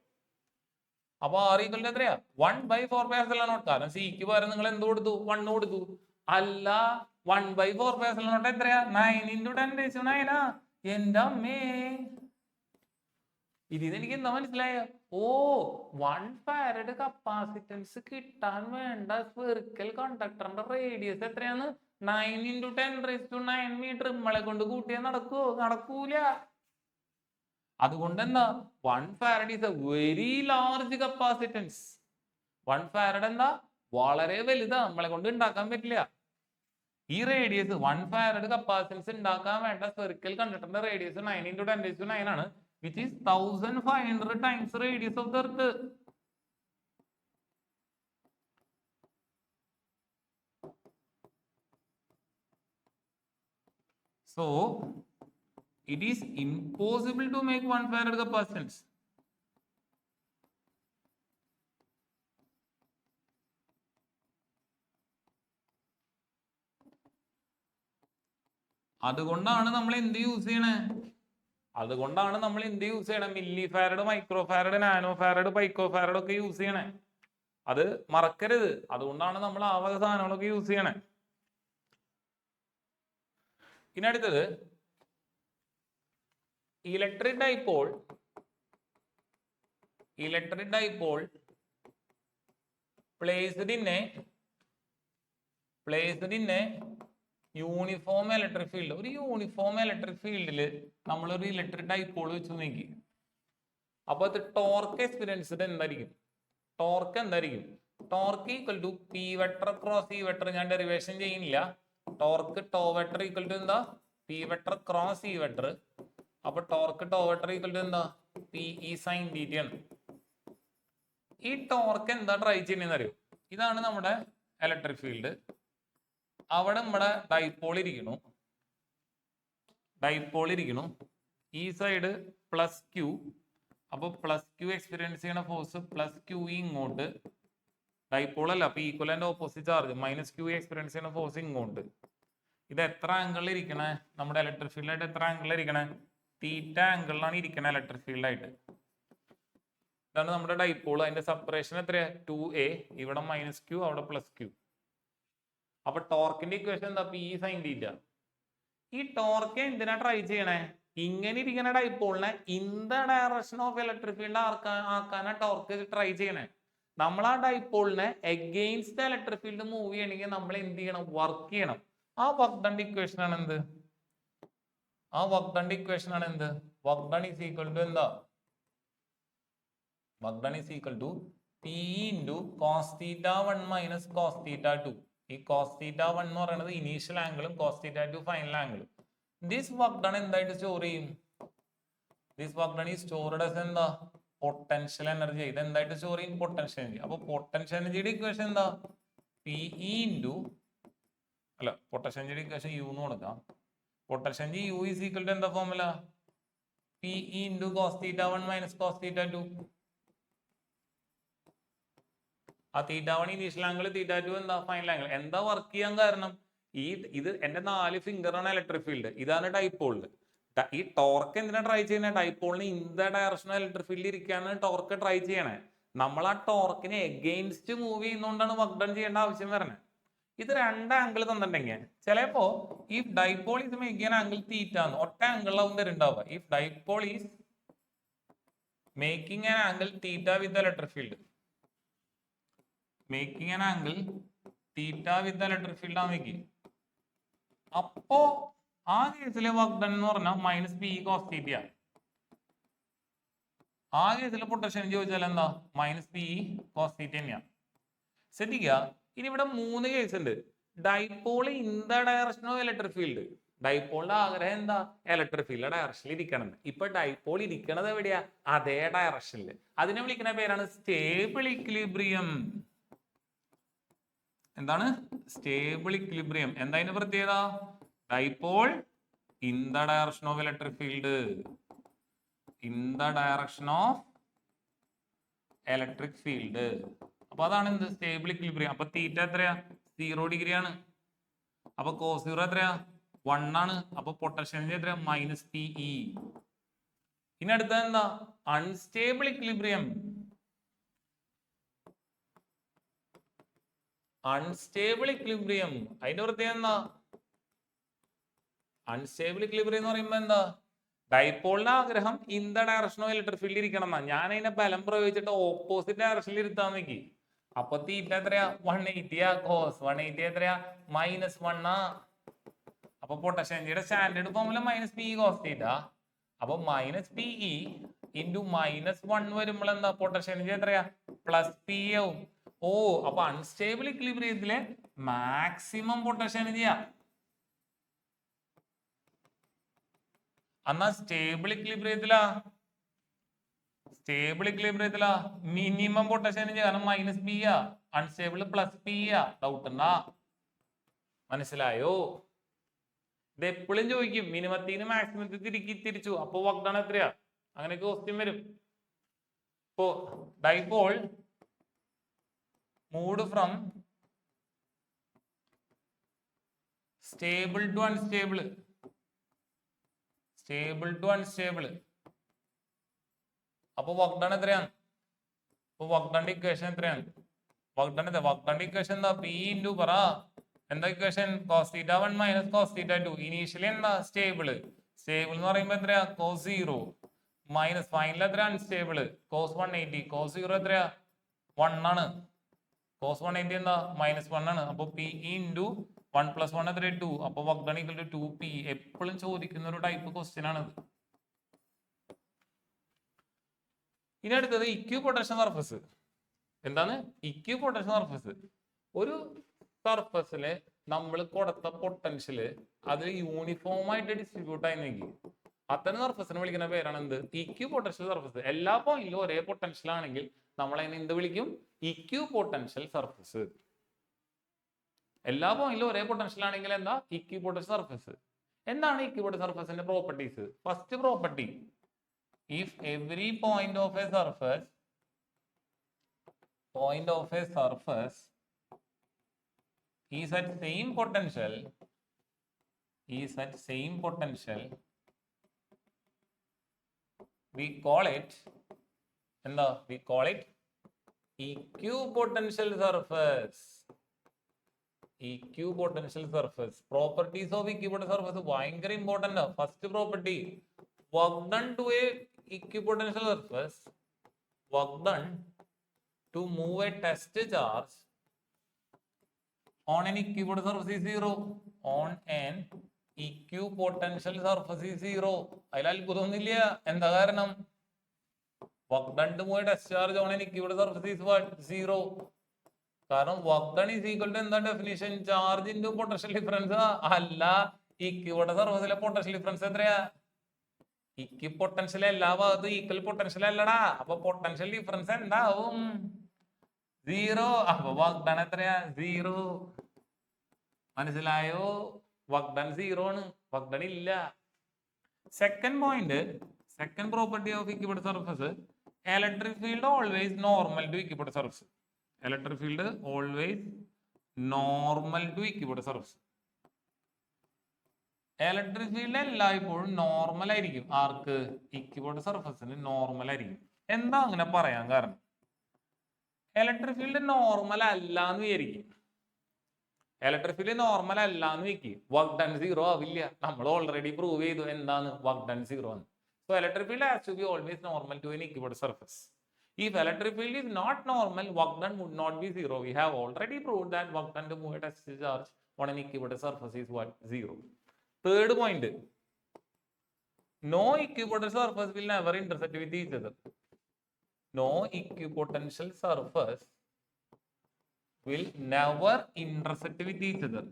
അപ്പൊ R equal to എത്രയാ? 1/4πε0. കാരണം സിക്ക് പകരം നിങ്ങൾ എന്ത് കൊടുത്തു? 1 കൊടുത്തു. അല്ല, 1/4πε0 എത്രയാ? 9 × 10⁹ എന്റെ അമ്മേ. ഇതിന് എനിക്ക് എന്താ മനസ്സിലായ? ഓ, 1 ഫാരഡ് കപ്പാസിറ്റൻസ് കിട്ടാൻ വേണ്ട സ്ഫെറിക്കൽ കണ്ടക്ടറിന്റെ റേഡിയസ് എത്രയാണ്? 9 × 10⁹ മീറ്റർ. നമ്മളെ കൊണ്ട് കൂട്ടിയാൽ നടക്കുവോ? നടക്കൂല. അതുകൊണ്ട് എന്താ? 1 farad is A very large capacitance. 1 farad എന്താ? വളരെ വലുതാ, നമ്മളെ കൊണ്ട് ഉണ്ടാക്കാൻ പറ്റില്ല. ഈ റേഡിയസ് 1 ഫാരഡ് കപ്പാസിറ്റൻസ് ഉണ്ടാക്കാൻ വേണ്ട സ്ഫെറിക്കൽ കണ്ടക്ടറിന്റെ റേഡിയസ് 9 × 10⁹ ആണ്, which is 1500 times radius of the earth. So it is impossible to make 1 farad capacitance. അതുകൊണ്ടാണ് നമ്മൾ എന്ത് യൂസ് ചെയ്യണേ? Milli farad, micro farad, nano farad, പൈക്കോ farad ഒക്കെ യൂസ് ചെയ്യണേ. അത് മറക്കരുത്. അതുകൊണ്ടാണ് നമ്മൾ ആ വക സാധനങ്ങളൊക്കെ യൂസ് ചെയ്യണേ. ഇനി അടുത്തത് electric dipole electric dipole placed in a uniform electric field. ഒരു യൂണിഫോം ഇലക്ട്രിക് ഫീൽഡിൽ നമ്മളൊരു ഇലക്ട്രിക് ഡൈപോൾ വെച്ച് നോക്കി. അപ്പൊ അത് ടോർക്ക് എക്സ്പീരിയൻസ്ഡ് എന്തായിരിക്കും? ടോർക്ക് എന്തായിരിക്കും? Torque equal to P vector cross E vector. ഞാൻ ഡെറിവേഷൻ ചെയ്യുന്നില്ല. Torque tau vector equal to എന്താ? P vector cross E vector. അപ്പൊ torque tau vector equal to എന്താ? പി ഇ സൈൻ തീറ്റ ആണ്. ഈ torque എന്താ ട്രൈ ചെയ്യുന്നതെന്ന് അറിയോ? ഇതാണ് നമ്മുടെ ഇലക്ട്രിക് ഫീൽഡ്. അവിടെ നമ്മുടെ ഡൈപോൾ ഇരിക്കണു. ഈ സൈഡ് പ്ലസ് ക്യൂ. അപ്പൊ പ്ലസ് ക്യൂ എക്സ്പീരിയൻസ് ചെയ്യണ ഫോഴ്സ് പ്ലസ് ക്യൂ ഇങ്ങോട്ട്. ഡൈപോൾ അല്ല, അപ്പൊ equivalent opposite charge minus Q experience ചെയ്യുന്ന ഫോഴ്സ് ഇങ്ങോട്ട്. ഇത് എത്ര ആംഗിളിൽ ഇരിക്കണേ? നമ്മുടെ ഇലക്ട്രിക് ഫീൽഡായിട്ട് എത്ര ആംഗിളിൽ ഇരിക്കണേ? തീറ്റ ആംഗിളിലാണ് ഇരിക്കണേ ഇലക്ട്രിക് ഫീൽഡായിട്ട്. ഇതാണ് നമ്മുടെ ഡൈപോൾ. അതിന്റെ സെപ്പറേഷൻ എത്രയാ? 2a. ഇവിടെ മൈനസ് ക്യൂ, അവിടെ പ്ലസ് ക്യൂ. അപ്പൊ ടോർക്കിന്റെ ഇക്വേഷൻ എന്താ? P sine theta. ഈ ടോർക്ക് എന്തിനാ ട്രൈ ചെയ്യണേ? ഇങ്ങനെ ഇരിക്കുന്ന ഡൈപോളിനെ in the direction of electric field ആക്കാനാ ടോർക്ക് ട്രൈ ചെയ്യണേ. നമ്മൾ ആ ഡൈപോളിനെ against the electric field move ചെയ്യണമെങ്കിൽ നമ്മൾ എന്ത് ചെയ്യണം? വർക്ക് ചെയ്യണം. ആ വർക്ക് ഡൺ ഇക്വേഷൻ ആണ് എന്ത്? Work done is equal to എന്താ? Work done is equal to P into cos theta 1 minus cos theta 2. ഈ കോസ് തീറ്റ 1 എന്ന് പറയുന്നത് ഇനീഷ്യൽ ആംഗിളും കോസ് തീറ്റ 2 ഫൈനൽ ആംഗിളും. ദിസ് വർക്ക് ഡൺ എന്തായിട്ട് സ്റ്റോർ ചെയ്യും? This work done is stored as എന്താ? Potential energy. ഇത് എന്തായിട്ട് സ്റ്റോർ ചെയ്യും? Potential energy. അപ്പൊ പൊട്ടൻഷ്യൽ എനർജിയുടെ ഇക്വേഷൻ എന്താ? പി ഇൻറ്റു പൊട്ടൻഷ്യൽ എനർജിയുടെ ഇക്വേഷൻ യു എന്ന് കൊടുക്കാം. Potential energy U is equal to എന്താ formula? P into cos theta 1 minus cos theta 2. ആ തീറ്റ 1 ഇനീഷ്യൽ ആംഗിൾ, തീറ്റ 2 എന്താ? Final angle. എന്താ വർക്ക് ചെയ്യാൻ കാരണം? ഇത് എന്റെ 4 ഫിംഗറാണ് ഇലക്ട്രിക് ഫീൽഡ്. ഇതാണ് ഡൈപോളിൽ. ഈ ടോർക്ക് എന്തിനാ ട്രൈ ചെയ്യണേ? ഡൈപോളിന് in the direction electric field ഇരിക്കാനാണ് ടോർക്ക് ട്രൈ ചെയ്യണേ. നമ്മൾ ആ ടോർക്കിനെ എഗെയിൻസ്റ്റ് മൂവ് ചെയ്യുന്നതുകൊണ്ടാണ് വർക്ക് ഡൺ ചെയ്യേണ്ട ആവശ്യം വരണേ. ഇത് 2 ആംഗിൾ തന്നിട്ടുണ്ടെങ്കിൽ ചിലപ്പോ ഈ dipole is making angle theta എന്ന് ഒറ്റ ആംഗിളിലാവും തരുന്നുണ്ടാവുക. ഈ dipole is making an angle theta with electric field. Making an angle theta with electric field ആണെങ്കിൽ അപ്പോ ആ കേസിലെ വർക്ക് ഡൺ എന്ന് പറഞ്ഞാൽ മൈനസ് പി കോസ് തീറ്റ. ആ കേസിൽ പൊട്ടൻഷ്യൽ ചോദിച്ചാൽ എന്താ? മൈനസ് പി കോസ് തീറ്റ തന്നെയാണ്. ശ്രദ്ധിക്കുക, ഇനി ഇവിടെ 3 കേസ് ഉണ്ട്. Dipole in the direction of electric field. ഡൈപോളിന്റെ ആഗ്രഹം എന്താ? ഇലക്ട്രിക് ഫീൽഡ് ഡയറക്ഷനിൽ ഇരിക്കണം. ഇപ്പൊ ഡൈപോൾ ഇരിക്കണത് എവിടെയാ? അതേ ഡയറക്ഷനിൽ. അതിനെ വിളിക്കുന്ന പേരാണ് സ്റ്റേബിൾ ഇക്വിലിബ്രിയം. എന്താണ്? Stable equilibrium. എന്താ അതിന്റെ പ്രത്യേകത? Dipole in the direction of electric field. In the direction of electric field. അപ്പൊ അതാണ് എന്ത്? Stable equilibrium. അപ്പൊ തീറ്റ എത്രയാ? 0 ഡിഗ്രി ആണ്. അപ്പൊ കോസ് 0 എത്രയാ? 1 ആണ്. അപ്പൊ പൊട്ടൻഷ്യൽ എനർജി എത്രയാ? Minus P E. ഇനി അടുത്തത് എന്താ? Unstable equilibrium. അൺസ്റ്റേബിൾ ഇക്വിലിബ്രിയം അതിന്റെ പ്രത്യേകത എന്താ? അൺസ്റ്റേബിൾ ഇക്വിലിബ്രിയം എന്ന് പറയുമ്പോ എന്താ? ഡൈപോളിന്റെ ആഗ്രഹം in the direction of electric field ഇരിക്കണം എന്നാ. ഞാൻ അതിനെ ബലം പ്രയോഗിച്ചിട്ട് ഓപ്പോസിറ്റ് ഡയറക്ഷനിൽ ഇരുത്താൻ നോക്കി. അപ്പൊ തീറ്റ എത്രയാ? 180 ആ. കോസ് 180 എത്രയാ? മൈനസ് 1 ആ. അപ്പൊ പൊട്ടൻഷ്യൽ എനർജിയുടെ standard formula minus P cos theta. അപ്പൊ minus P E into minus 1 വരുമ്പോൾ എന്താ? പൊട്ടൻഷ്യൽ എനർജി എത്രയാ? പ്ലസ് പി ആവും. ഓ, അപ്പൊ അൺസ്റ്റേബിൾ ഇക്വിലിബ്രിയത്തിലെ മാക്സിമം പൊട്ടൻഷ്യൽ എനർജിയാ. എന്നാ സ്റ്റേബിൾ ഇക്വിലിബ്രിയത്തിലാ മിനിമം പൊട്ടൻഷ്യൽ എനർജി. കാരണം മൈനസ് പി ആ. അൺസ്റ്റേബിൾ പ്ലസ് പി ആ. ഡൗട്ട് ഉണ്ടാ? മനസ്സിലായോ? ഇത് എപ്പോഴും ചോദിക്കും. മിനിമത്തിന് മാക്സിമത്തിൽ തിരിച്ചു. അപ്പൊ വർക്ക് ഡൺ എത്രയാ? അങ്ങനെയൊക്കെ ക്വസ്റ്റ്യൻ വരും. ഇപ്പോ dipole moved from stable to unstable. അപ്പൊ വർക്ക് ഡൺ എത്രയാണ്? അപ്പൊ വർക്ക് ഡൺ ഇക്വേഷൻ എത്രയാണ്? വർക്ക് ഡൺ ഇക്വേഷൻ എന്താ? പി ഇൻറ്റു പറ എന്താ equation? Cos theta 1 minus cos theta 2. Initially എന്താ? സ്റ്റേബിൾ എന്ന് പറയുമ്പോ എത്രയാ? കോസ് 0 മൈനസ് ഫൈനൽ എത്ര അൺസ്റ്റേബിൾ കോസ് 180 കോസ് 0 എത്രയാ 1 ആണ്. കോസ് 180 എന്താ -1 ആണ്. അപ്പൊ പി ഇൻറ്റു 1 + 1 എത്ര 2. അപ്പൊ work done equal to 2p. എപ്പോഴും ചോദിക്കുന്ന ഒരു ടൈപ്പ് ക്വസ്റ്റ്യൻ ആണ്. ഇനി അടുത്തത് ഇക്യു പൊട്ടൻഷ്യൽ സർഫസ്. എന്താണ് ഇക്യു പൊട്ടൻഷ്യൽ സർഫസ്? ഒരു സർഫസില് നമ്മൾ കൊടുത്ത പൊട്ടൻഷ്യല് അത് യൂണിഫോം ആയിട്ട് ഡിസ്ട്രിബ്യൂട്ട് ആയി നീക്കി അത്തരം സർഫസിനെ വിളിക്കുന്ന പേരാണ് എന്ത്? Equipotential surface. എല്ലാ പോയിന്റിലും ഒരേ പൊട്ടൻഷ്യൽ ആണെങ്കിൽ നമ്മൾ അതിനെ എന്ത് വിളിക്കും? Equipotential surface. എല്ലാ പോയിന്റിലും ഒരേ പൊട്ടൻഷ്യൽ ആണെങ്കിൽ എന്താ? Equipotential surface. എന്താണ് ഇക്യു പൊട്ടൻഷ്യൽ സർഫസിന്റെ properties? First property, if every point of a surface is at same potential we call it equipotential surface. Equipotential surface. Properties of equipotential surface ഭയങ്കര important ആണ്. First property, work done to a equipotential surface, work done to move a test charge on an equipotential surface is 0. On an equipotential surface is 0. അതിൽ അത്ഭുതമൊന്നുമില്ല. എന്താ കാരണം? work done to move a test charge on an equipotential surface is what? 0. കാരണം work done is equal to എന്താ definition? Charge into potential difference. അല്ല, equipotential സർഫസിലെ potential difference എത്രയാ? ഇക്വി potential എല്ലാ ഭാഗത്തും equal potential അല്ലടാ. അപ്പൊ പൊട്ടൻഷ്യൽ ഡിഫറൻസ് എന്താവും? 0. അപ്പൊ വർക്ക് ഡൺ എത്രയാ? 0. മനസ്സിലായോ? വർക്ക് ഡൺ 0 ആണ്. വർക്ക് ഡൺ ഇല്ല. Second point, second property of equipotential surface, electric field always normal to equipotential surface. Electric field always normal to equipotential surface. Electric field എല്ലായ്പ്പോഴും normal ആയിരിക്കും. ആർക്ക്? Equipotential സർഫസിന് normal ആയിരിക്കും. എന്താ അങ്ങനെ പറയാൻ കാരണം? ഇലക്ട്രിക് ഫീൽഡ് നോർമൽ അല്ല എന്ന് വിചാരിക്കും. ഇലക്ട്രിക് ഫീൽഡ് നോർമൽ അല്ല എന്ന് വെക്കും, വർക്ക് ഡൺ 0 ആവില്ല. നമ്മൾ ഓൾറെഡി പ്രൂവ് ചെയ്തു എന്താണ് വർക്ക് ഡൺ 0 ആണ്. So electric field has to be always normal to an equipotential surface. If electric field is not normal, work done would not be 0. We have already proved that work done to move a test charge on an equipotential surface is what? 0. Third point, no equipotential surface will never intersect with each other. No equipotential surface will never intersect with each other.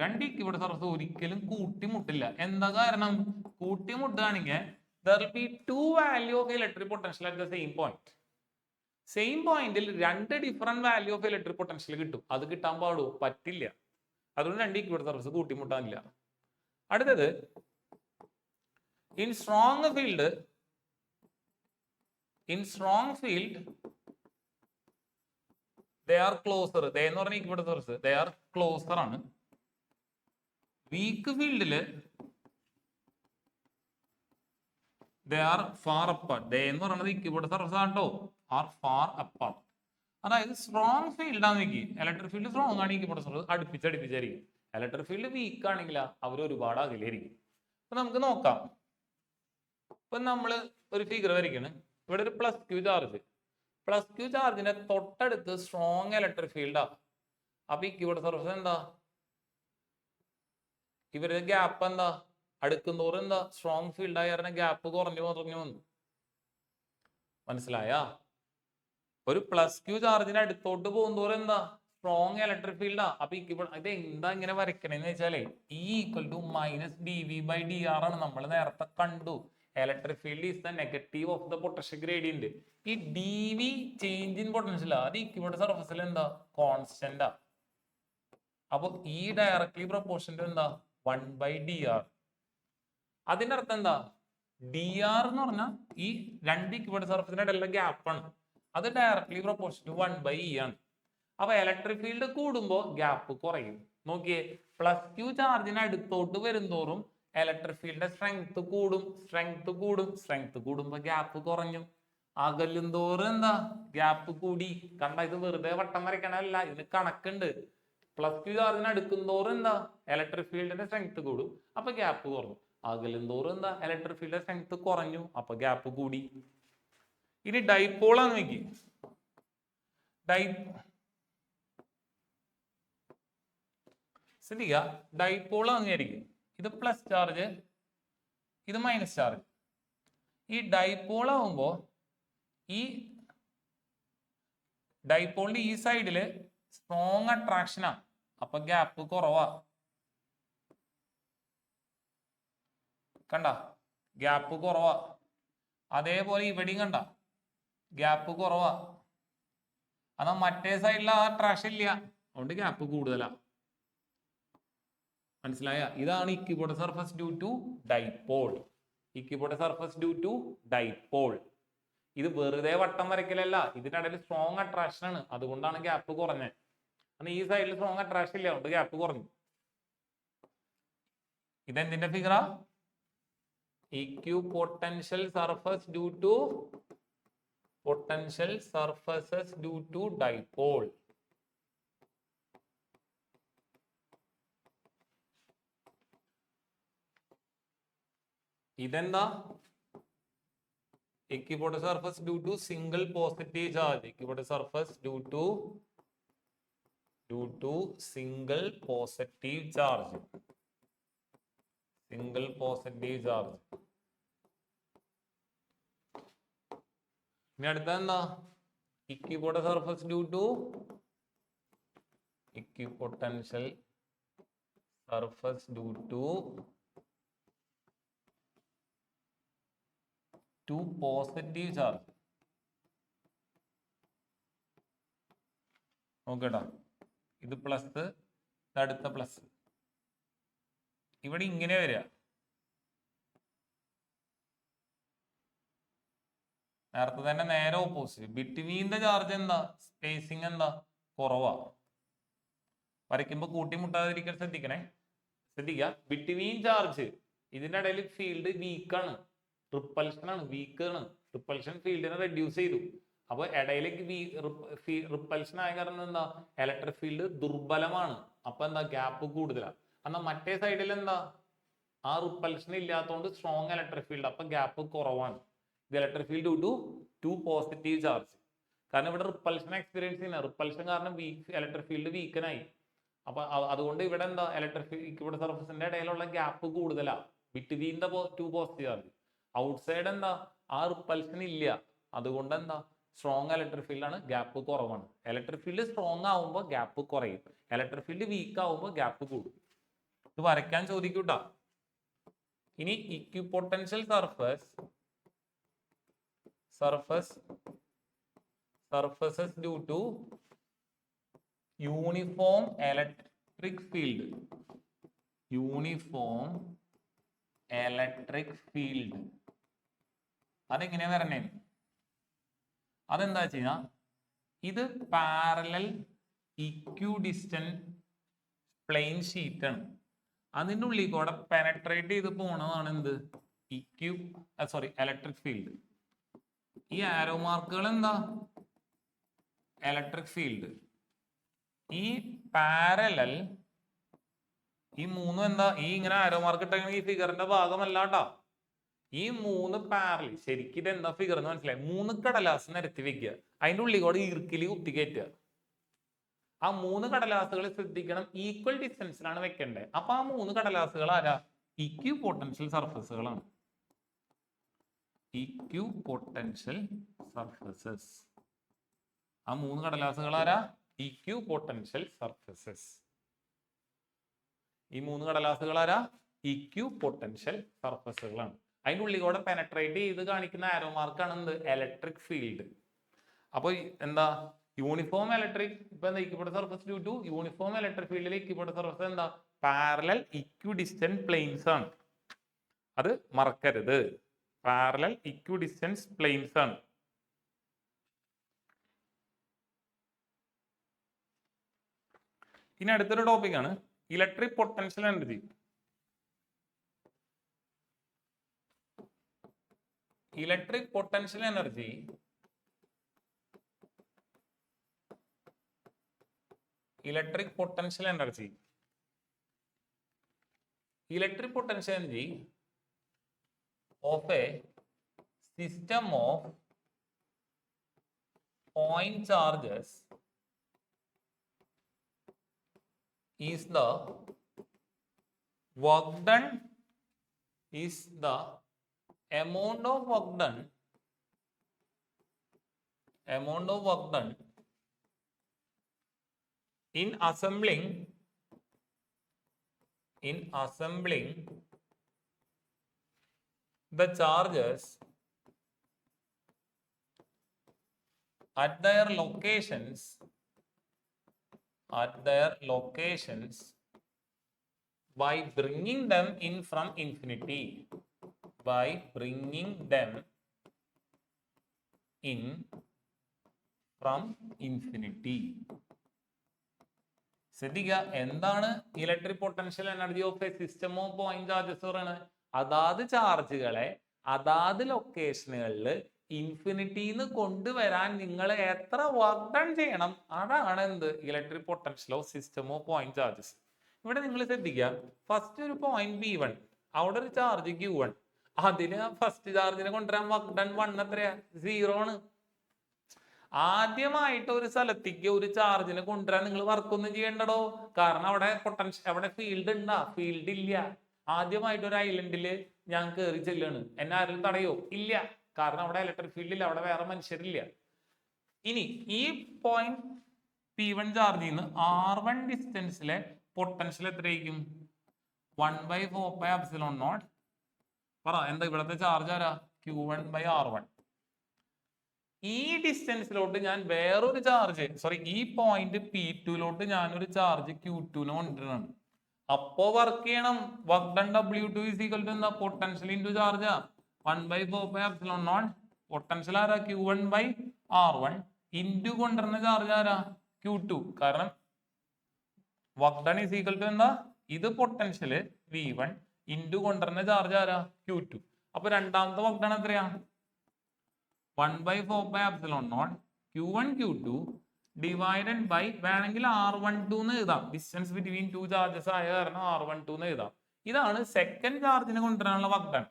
രണ്ട് equipotential surface ഒരിക്കലും കൂട്ടിമുട്ടില്ല. എന്താ കാരണം? കൂട്ടിമുട്ടുകയാണെങ്കിൽ there will be two value of electric potential at the same point. Same പോയിന്റിൽ രണ്ട് different value of electric potential കിട്ടും. അത് കിട്ടാൻ പറ്റില്ല. അതുകൊണ്ട് രണ്ട് ഇക്വിപൊട്ടൻഷ്യൽ സർഫസ് കൂട്ടിമുട്ടാനില്ല. അടുത്തത്, in strong field they are closer. they എന്ന് പറഞ്ഞ equipotential surface they are closer ആണ്. വീക്ക് ഫീൽഡില് they are far apart. they എന്ന് പറയുന്നത് ഇക്വിപൊട്ടൻഷ്യൽ സർഫസ് ആണ് കേട്ടോ. are far apart. അതായത് സ്ട്രോങ് ഫീൽഡ് ആണ് നോക്കി, ഇലക്ട്രിക് ഫീൽഡ് സ്ട്രോങ് ആണ്, ഇക്വിപൊട്ടൻഷ്യൽ സർഫസ് അടുപ്പിച്ചടിപ്പിച്ചായിരിക്കും. ഇലക്ട്രിക് ഫീൽഡ് വീക്ക് ആണെങ്കിൽ അവർ ഒരുപാട് അകലെയായിരിക്കും. അപ്പൊ നമുക്ക് നോക്കാം. ഇപ്പൊ നമ്മള് ഒരു ഫിഗർ വരയ്ക്കാണ്. ഇവിടെ ഒരു പ്ലസ് ക്യൂ ചാർജിന്റെ തൊട്ടടുത്ത് സ്ട്രോങ് ഇലക്ട്രിക് ഫീൽഡാ. അപ്പൊ ഇക്വിപൊട്ടൻഷ്യൽ സർഫസ് എന്താ? ഇവരുടെ ഗ്യാപ്പ് എന്താ? അടുക്കുന്തോറും എന്താ? സ്ട്രോങ് ഫീൽഡ് ആയ കാരണം ഗ്യാപ്പ് കുറഞ്ഞു വന്നു. മനസ്സിലായ? ഒരു പ്ലസ് ക്യൂ ചാർജിന് അടുത്തോട്ട് പോകുന്തോറും എന്താ? സ്ട്രോങ് ഇലക്ട്രിക് ഫീൽഡാ. അപ്പൊ ഇത് എന്താ ഇങ്ങനെ വരയ്ക്കണേന്ന് വെച്ചാലേ E = -dV/dr ആണ്. നമ്മൾ നേരത്തെ കണ്ടു. Electric field is the negative of the potential gradient. ഈ dV ചേഞ്ച് ഇൻ പൊട്ടൻഷ്യൽ, അത് ഇക്വിപൊട്ടൻഷ്യൽ സർഫസിൽ എന്താ? കോൺസ്റ്റന്റാ. അപ്പൊ E ഡയറക്ട്ലി പ്രൊപ്പോർഷണൽ എന്താ? 1/dr. അതിന്റെ അർത്ഥം എന്താ? dr എന്ന് പറഞ്ഞാൽ ഈ രണ്ട് ഇക്വിപൊട്ടൻഷ്യൽ സർഫസിന്റെ ഇടയിലുള്ള ഗ്യാപ്പാണ്. അത് ഡയറക്ട്ലി പ്രൊപ്പോർഷണൽ 1/E ആണ്. അപ്പൊ ഇലക്ട്രിക് ഫീൽഡ് കൂടുമ്പോൾ ഗ്യാപ്പ് കുറയും. നോക്കിയേ, പ്ലസ് ക്യൂ ചാർജിന് അടുത്തോട്ട് വരുന്തോറും ഇലക്ട്രിക് ഫീൽഡിന്റെ സ്ട്രെങ്ത് കൂടുമ്പോ ഗ്യാപ്പ് കുറഞ്ഞു. അകലും തോറും എന്താ? ഗ്യാപ്പ് കൂടി. കണ്ട, ഇത് വെറുതെ വട്ടം വരയ്ക്കണല്ല, ഇതിന് കണക്കുണ്ട്. പ്ലസ് ക്യൂ ചാർജിന് അടുക്കും തോറും എന്താ? ഇലക്ട്രിക് ഫീൽഡിന്റെ സ്ട്രെങ്ത് കൂടും, അപ്പൊ ഗ്യാപ്പ് കുറഞ്ഞു. അകലുന്തോറും എന്താ ഇലക്ട്രിക് ഫീൽഡ് സ്ട്രെങ്ത് കുറഞ്ഞു, അപ്പൊ ഗ്യാപ്പ് കൂടി. ഇനി ഡൈപോളാന്ന് നോക്കി. ശ്രദ്ധിക്കുക, ഡൈപോളാന്ന് വിചാരിക്കും. ഇത് പ്ലസ് ചാർജ്, ഇത് മൈനസ് ചാർജ്. ഈ ഡൈപോൾ ആവുമ്പോ ഈ ഡൈപോളിന്റെ ഈ സൈഡില് സ്ട്രോങ് അട്രാക്ഷനാ, അപ്പൊ ഗ്യാപ്പ് കുറവാ. കണ്ട, ഗ്യാപ്പ് കുറവാ. അതേപോലെ ഇവിടെയും കണ്ട, ഗ്യാപ്പ് കുറവാ. എന്നാ മറ്റേ സൈഡിൽ ആ അട്രാക്ഷൻ ഇല്ല, അതുകൊണ്ട് ഗ്യാപ്പ് കൂടുതലാ. മനസ്സിലായ? ഇതാണ് equipotential surface due to dipole. Equipotential surface due to dipole. ഇത് വെറുതെ വട്ടം വരയ്ക്കലല്ല, ഇതിനിടയിൽ സ്ട്രോങ് അട്രാക്ഷൻ ആണ്, അതുകൊണ്ടാണ് ഗ്യാപ്പ് കുറഞ്ഞത്. അന്ന് ഈ സൈഡിൽ സ്ട്രോങ് അട്രാക്ഷൻ ഇല്ല, അതുകൊണ്ട് ഗ്യാപ്പ് കുറഞ്ഞു. ഇതെന്തിന്റെ ഫിഗറാ? Equipotential surface due to potential surfaces due to dipole. ഇതെന്താ? Equipotential surface due to single positive charge. Equipotential surface due to single positive charge. Single positive charge. ഇനി അടുത്ത എന്താ? Equipotential surface due to equipotential surface due to positive charge. നോക്കട്ടാ, ഇത് plus, അടുത്ത plus. ഇവിടെ ഇങ്ങനെ വരിക. നേരത്തെ തന്നെ നേരെ ഓപ്പോസിറ്റ്. ബിറ്റ്വീൻ ദ ചാർജ് എന്താ? സ്പേസിങ് എന്താ? കുറവാ. വരയ്ക്കുമ്പോ കൂട്ടിമുട്ടാതിരിക്കാൻ ശ്രദ്ധിക്കണേ. ശ്രദ്ധിക്കുക, ബിറ്റ്വീൻ ചാർജ്, ഇതിന്റെ ഇടയിൽ ഫീൽഡ് വീക്കാണ്, റിപ്പൽഷൻ ആണ്, വീക്കാണ്. റിപ്പൽഷൻ ഫീൽഡിനെ റെഡ്യൂസ് ചെയ്തു. അപ്പൊ ഇടയിലേക്ക് റിപ്പൽഷൻ ആയ കാരണം എന്താ? ഇലക്ട്രിക് ഫീൽഡ് ദുർബലമാണ്, അപ്പൊ എന്താ? ഗ്യാപ്പ് കൂടുതലാണ്. എന്നാൽ മറ്റേ സൈഡിൽ എന്താ? ആ റിപ്പൽഷൻ ഇല്ലാത്തതുകൊണ്ട് സ്ട്രോങ് ഇലക്ട്രിക് ഫീൽഡ്, അപ്പൊ ഗ്യാപ്പ് കുറവാണ്. ഇത് electric field due to positive charge. കാരണം ഇവിടെ റിപ്പൽഷൻ എക്സ്പീരിയൻസ് ചെയ്യുന്ന, റിപ്പൽഷൻ കാരണം ഇലക്ട്രിക് ഫീൽഡ് വീക്കനായി. അപ്പൊ അതുകൊണ്ട് ഇവിടെ എന്താ? ഇക്വിപൊട്ടന്റ് സർഫസിന്റെ ഇടയിലുള്ള ഗ്യാപ്പ് കൂടുതലാ, between the two positive charge. Outside എന്താ? ആ റിപ്പൽഷൻ ഇല്ല, അതുകൊണ്ട് എന്താ? സ്ട്രോങ് ഇലക്ട്രിക് ഫീൽഡ് ആണ്, ഗ്യാപ്പ് കുറവാണ്. ഇലക്ട്രിക് ഫീൽഡ് സ്ട്രോങ് ആവുമ്പോൾ ഗ്യാപ്പ് കുറയും, ഇലക്ട്രിക് ഫീൽഡ് വീക്ക് ആവുമ്പോൾ ഗ്യാപ്പ് കൂടും. ഇത് വരയ്ക്കാൻ ചോദിക്കൂട്ടാ. ഇനി equipotential surfaces due to uniform electric field. Uniform electric field അതെങ്ങനെയാ വരണേ? അതെന്താ ചെയ്യാ? ഇത് പാരലൽ ഇക്വിഡിസ്റ്റന്റ് പ്ലെയിൻ ഷീറ്റ് ആണ്. അതിൻ്റെ ഉള്ളിൽ കൂടെ പെനട്രേറ്റ് ചെയ്ത് പോണതാണ് എന്ത്? Electric field. ഈ ആരോ മാർക്കുകൾ എന്താ? Electric field. ഈ പാരലൽ, ഈ മൂന്നും എന്താ? ഈ ഇങ്ങനെ ആരോ മാർക്ക് ഇട്ടെങ്കിൽ ഈ ഫിഗറിന്റെ ഭാഗമല്ലാട്ടാ. ഈ മൂന്ന് പാരലൽ, ശരിക്കും ഇത് എന്താ ഫിഗർ എന്ന് മനസ്സിലായി? 3 കടലാസ് നിരത്തി വെക്കുക, അതിൻ്റെ ഉള്ളിൽ കൂടെ ഈർക്കിലി കുത്തിക്കയറ്റുക. ആ 3 കടലാസുകൾ ശ്രദ്ധിക്കണം, ഈക്വൽ ഡിസ്റ്റൻസിലാണ് വെക്കേണ്ടത്. അപ്പൊ ആ 3 കടലാസുകൾ ആരാ? ഇക്വിപൊട്ടൻഷ്യൽ സർഫസുകളാണ്. Equipotential surfaces. ആ 3 കടലാസുകൾ ആരാ? Equipotential surfaces. ഈ 3 കടലാസുകൾ ആരാ? ഇക്വിപൊട്ടൻഷ്യൽ സർഫസുകളാണ്. അതിൻ്റെ ഉള്ളിൽ കൂടെ പെനട്രേറ്റ് ചെയ്ത് കാണിക്കുന്ന ആരോ മാർക്കാണ് എന്ത്? Electric field. അപ്പൊ എന്താ? യൂണിഫോം ഇലക്ട്രിക്, ഇപ്പൊ എന്താ? Equipotential surface due to uniform electric ഫീൽഡിൽ ഇക്വിപൊട്ടൻഷ്യൽ സർഫസ് എന്താ? പാരലൽ ഇക്വിഡിസ്റ്റന്റ് പ്ലെയിൻസ് ആണ്. അത് മറക്കരുത്, പാരലൽ ഇക്വിഡിസ്റ്റന്റ് പ്ലെയിൻസ് ആണ്. ഇനി അടുത്തൊരു ടോപ്പിക് ആണ് electric potential energy. Electric potential energy electric potential energy of a system of point charges is the work done is the amount of work done in assembling the charges at their locations by bringing them in from infinity. ശ്രദ്ധിക്കുക, എന്താണ് electric potential energy of A system of point charges പറയുന്നത്? അതാത് ചാർജുകളെ അതാത് ലൊക്കേഷനുകളിൽ ഇൻഫിനിറ്റിന്ന് കൊണ്ടുവരാൻ നിങ്ങൾ എത്ര work done ചെയ്യണം, അതാണ് എന്ത് electric potential of system of point charges. ഇവിടെ നിങ്ങൾ ശ്രദ്ധിക്കുക, ഫസ്റ്റ് ഒരു പോയിന്റ് P1, അവിടെ ഒരു ചാർജ് Q1, അതിന് ഫസ്റ്റ് ചാർജിനെ കൊണ്ടുവരാൻ വർക്ക് ഡൺ 1 എത്രയാ? 0 ആണ്. ആദ്യമായിട്ട് ഒരു സ്ഥലത്തേക്ക് ഒരു ചാർജിനെ കൊണ്ടുവരാൻ നിങ്ങൾ വർക്കൊന്നും ചെയ്യണ്ടടോ, കാരണം അവിടെ പൊട്ടൻഷ്യൽ, അവിടെ ഫീൽഡ് ഉണ്ടാ? ഫീൽഡ് ഇല്ല. ആദ്യമായിട്ട് ഒരു ഐലൻഡിൽ ഞാൻ കയറി ചെല്ലാണ്, എന്നെ ആരും തടയോ? ഇല്ല, കാരണം അവിടെ ഇലക്ട്രിക് ഫീൽഡ് ഇല്ല, അവിടെ വേറെ മനുഷ്യരില്ല. ഇനി ഈ പോയിന്റ് P1 ചാർജിൽ നിന്ന് R1 ഡിസ്റ്റൻസിലെ പൊട്ടൻഷ്യൽ എത്രയായിരിക്കും? 1/4πε0. പറ, എന്താ ഇവിടത്തെ ചാർജ് ആരാ? Q1/R1. ഈ ഡിസ്റ്റൻസിലോട്ട് ഞാൻ വേറൊരു ചാർജ്, ഈ പോയിന്റ് P2ലോട്ട് ഞാനൊരു ചാർജ് Q2 കൊണ്ടുവരണം. അപ്പോ വർക്ക് ചെയ്യണം. Work done W2 is equal to എന്താ? Potential into charge. 1/4πε0. പൊട്ടൻഷ്യൽ ആരാ? Q1/R1 ഇൻറ്റു കൊണ്ടുവരുന്ന ചാർജ് ആരാ? Q2. കാരണം work done is equal to എന്താ? ഇത് പൊട്ടൻഷ്യൽ V1 ഇൻറ്റു കൊണ്ടുവരുന്ന ചാർജ് ആരാ? Q2. അപ്പൊ രണ്ടാമത്തെ വർക്ക് ഡൺ എത്രയാ? 1/4πε0 Q1 Q2 ഡിവൈഡഡ് ബൈ, വേണമെങ്കിൽ R12 എന്ന് എഴുതാം, ഡിസ്റ്റൻസ് ബിറ്റ്വീൻ ടു ചാർജസ് ആയ കാരണം R12 എന്ന് എഴുതാം. ഇതാണ് സെക്കൻഡ് ചാർജിനെ കൊണ്ടുവരാനുള്ള വർക്ക് ഡൺ.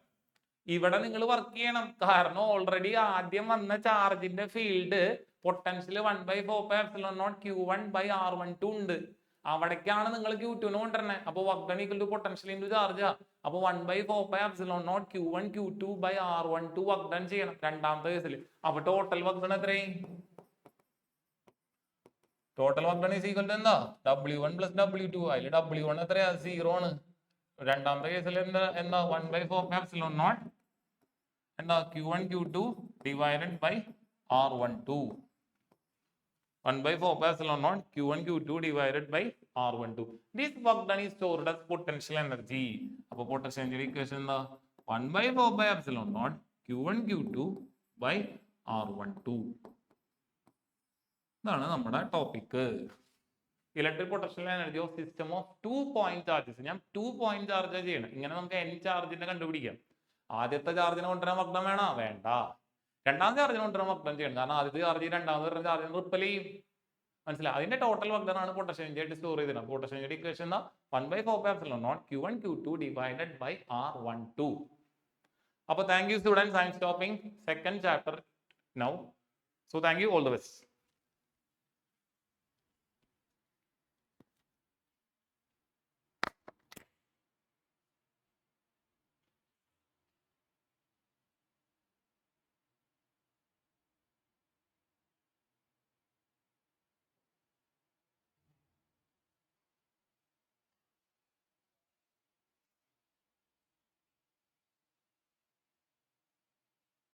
ഇവിടെ നിങ്ങൾ വർക്ക് ചെയ്യണം, കാരണം ഓൾറെഡി ആദ്യം വന്ന ചാർജിന്റെ ഫീൽഡ് പൊട്ടൻഷ്യൽ 1/4πε0 Q1/R12 ഉണ്ട്. അവിടേക്കാണ് നിങ്ങൾ Q2 കൊണ്ടുവരണേ. അപ്പൊ work done equal to potential into ചാർജാ. അപ്പൊ 1/4πε0 Q1 Q2/R12 വർക്ക് ഡൺ ചെയ്യണം രണ്ടാമത്തെ കേസിൽ. അപ്പൊ ടോട്ടൽ വർക്ക് ഡൺ എത്രയും? Total work done is equal to എന്താ? W1 + W2. അതിൽ W1 എത്രയാ? 0 ആണ്. രണ്ടാമത്തെ കേസിൽ എന്താ? 1/4πε0 എന്താ? Q1 Q2 divided by R12. 1/4πε0 Q1 Q2 divided by R12. This work done is stored as potential energy. അപ്പൊ പൊട്ടൻഷ്യൽ എനർജി ഇക്വേഷൻ എന്താ? 1/4πε0 Q1 Q2 by R12. ഇതാണ് നമ്മുടെ topic. Electric potential energy of system of 2 point charges. ഞാൻ 2 point charge ചെയ്യണം. ഇങ്ങനെ നമുക്ക് n ചാർജിനെ കണ്ടുപിടിക്കാം. ആദ്യത്തെ ചാർജിനെ കൊണ്ടുവരാൻ വർക്ക് ഡൺ വേണോ? വേണ്ട. രണ്ടാമത്തെ ചാർജിനെ കൊണ്ടുവരാൻ വർക്ക് ഡൺ ചെയ്യണം, കാരണം ആദ്യത്തെ ചാർജ് രണ്ടാമത്തെ ചാർജിനെ റിപ്പൽ ചെയ്യും. മനസ്സിലായി? അതിന്റെ ടോട്ടൽ വർക്ക് ഡൺ ആണ് പൊട്ടൻഷ്യൽ എനർജി ആയിട്ട് സ്റ്റോർ ചെയ്തിരുന്നത്. Potential energy equation 1/4πε0 Q1 Q2 divided by R12. അപ്പൊ thank you students, I am stopping second chapter now. So thank you, all the best.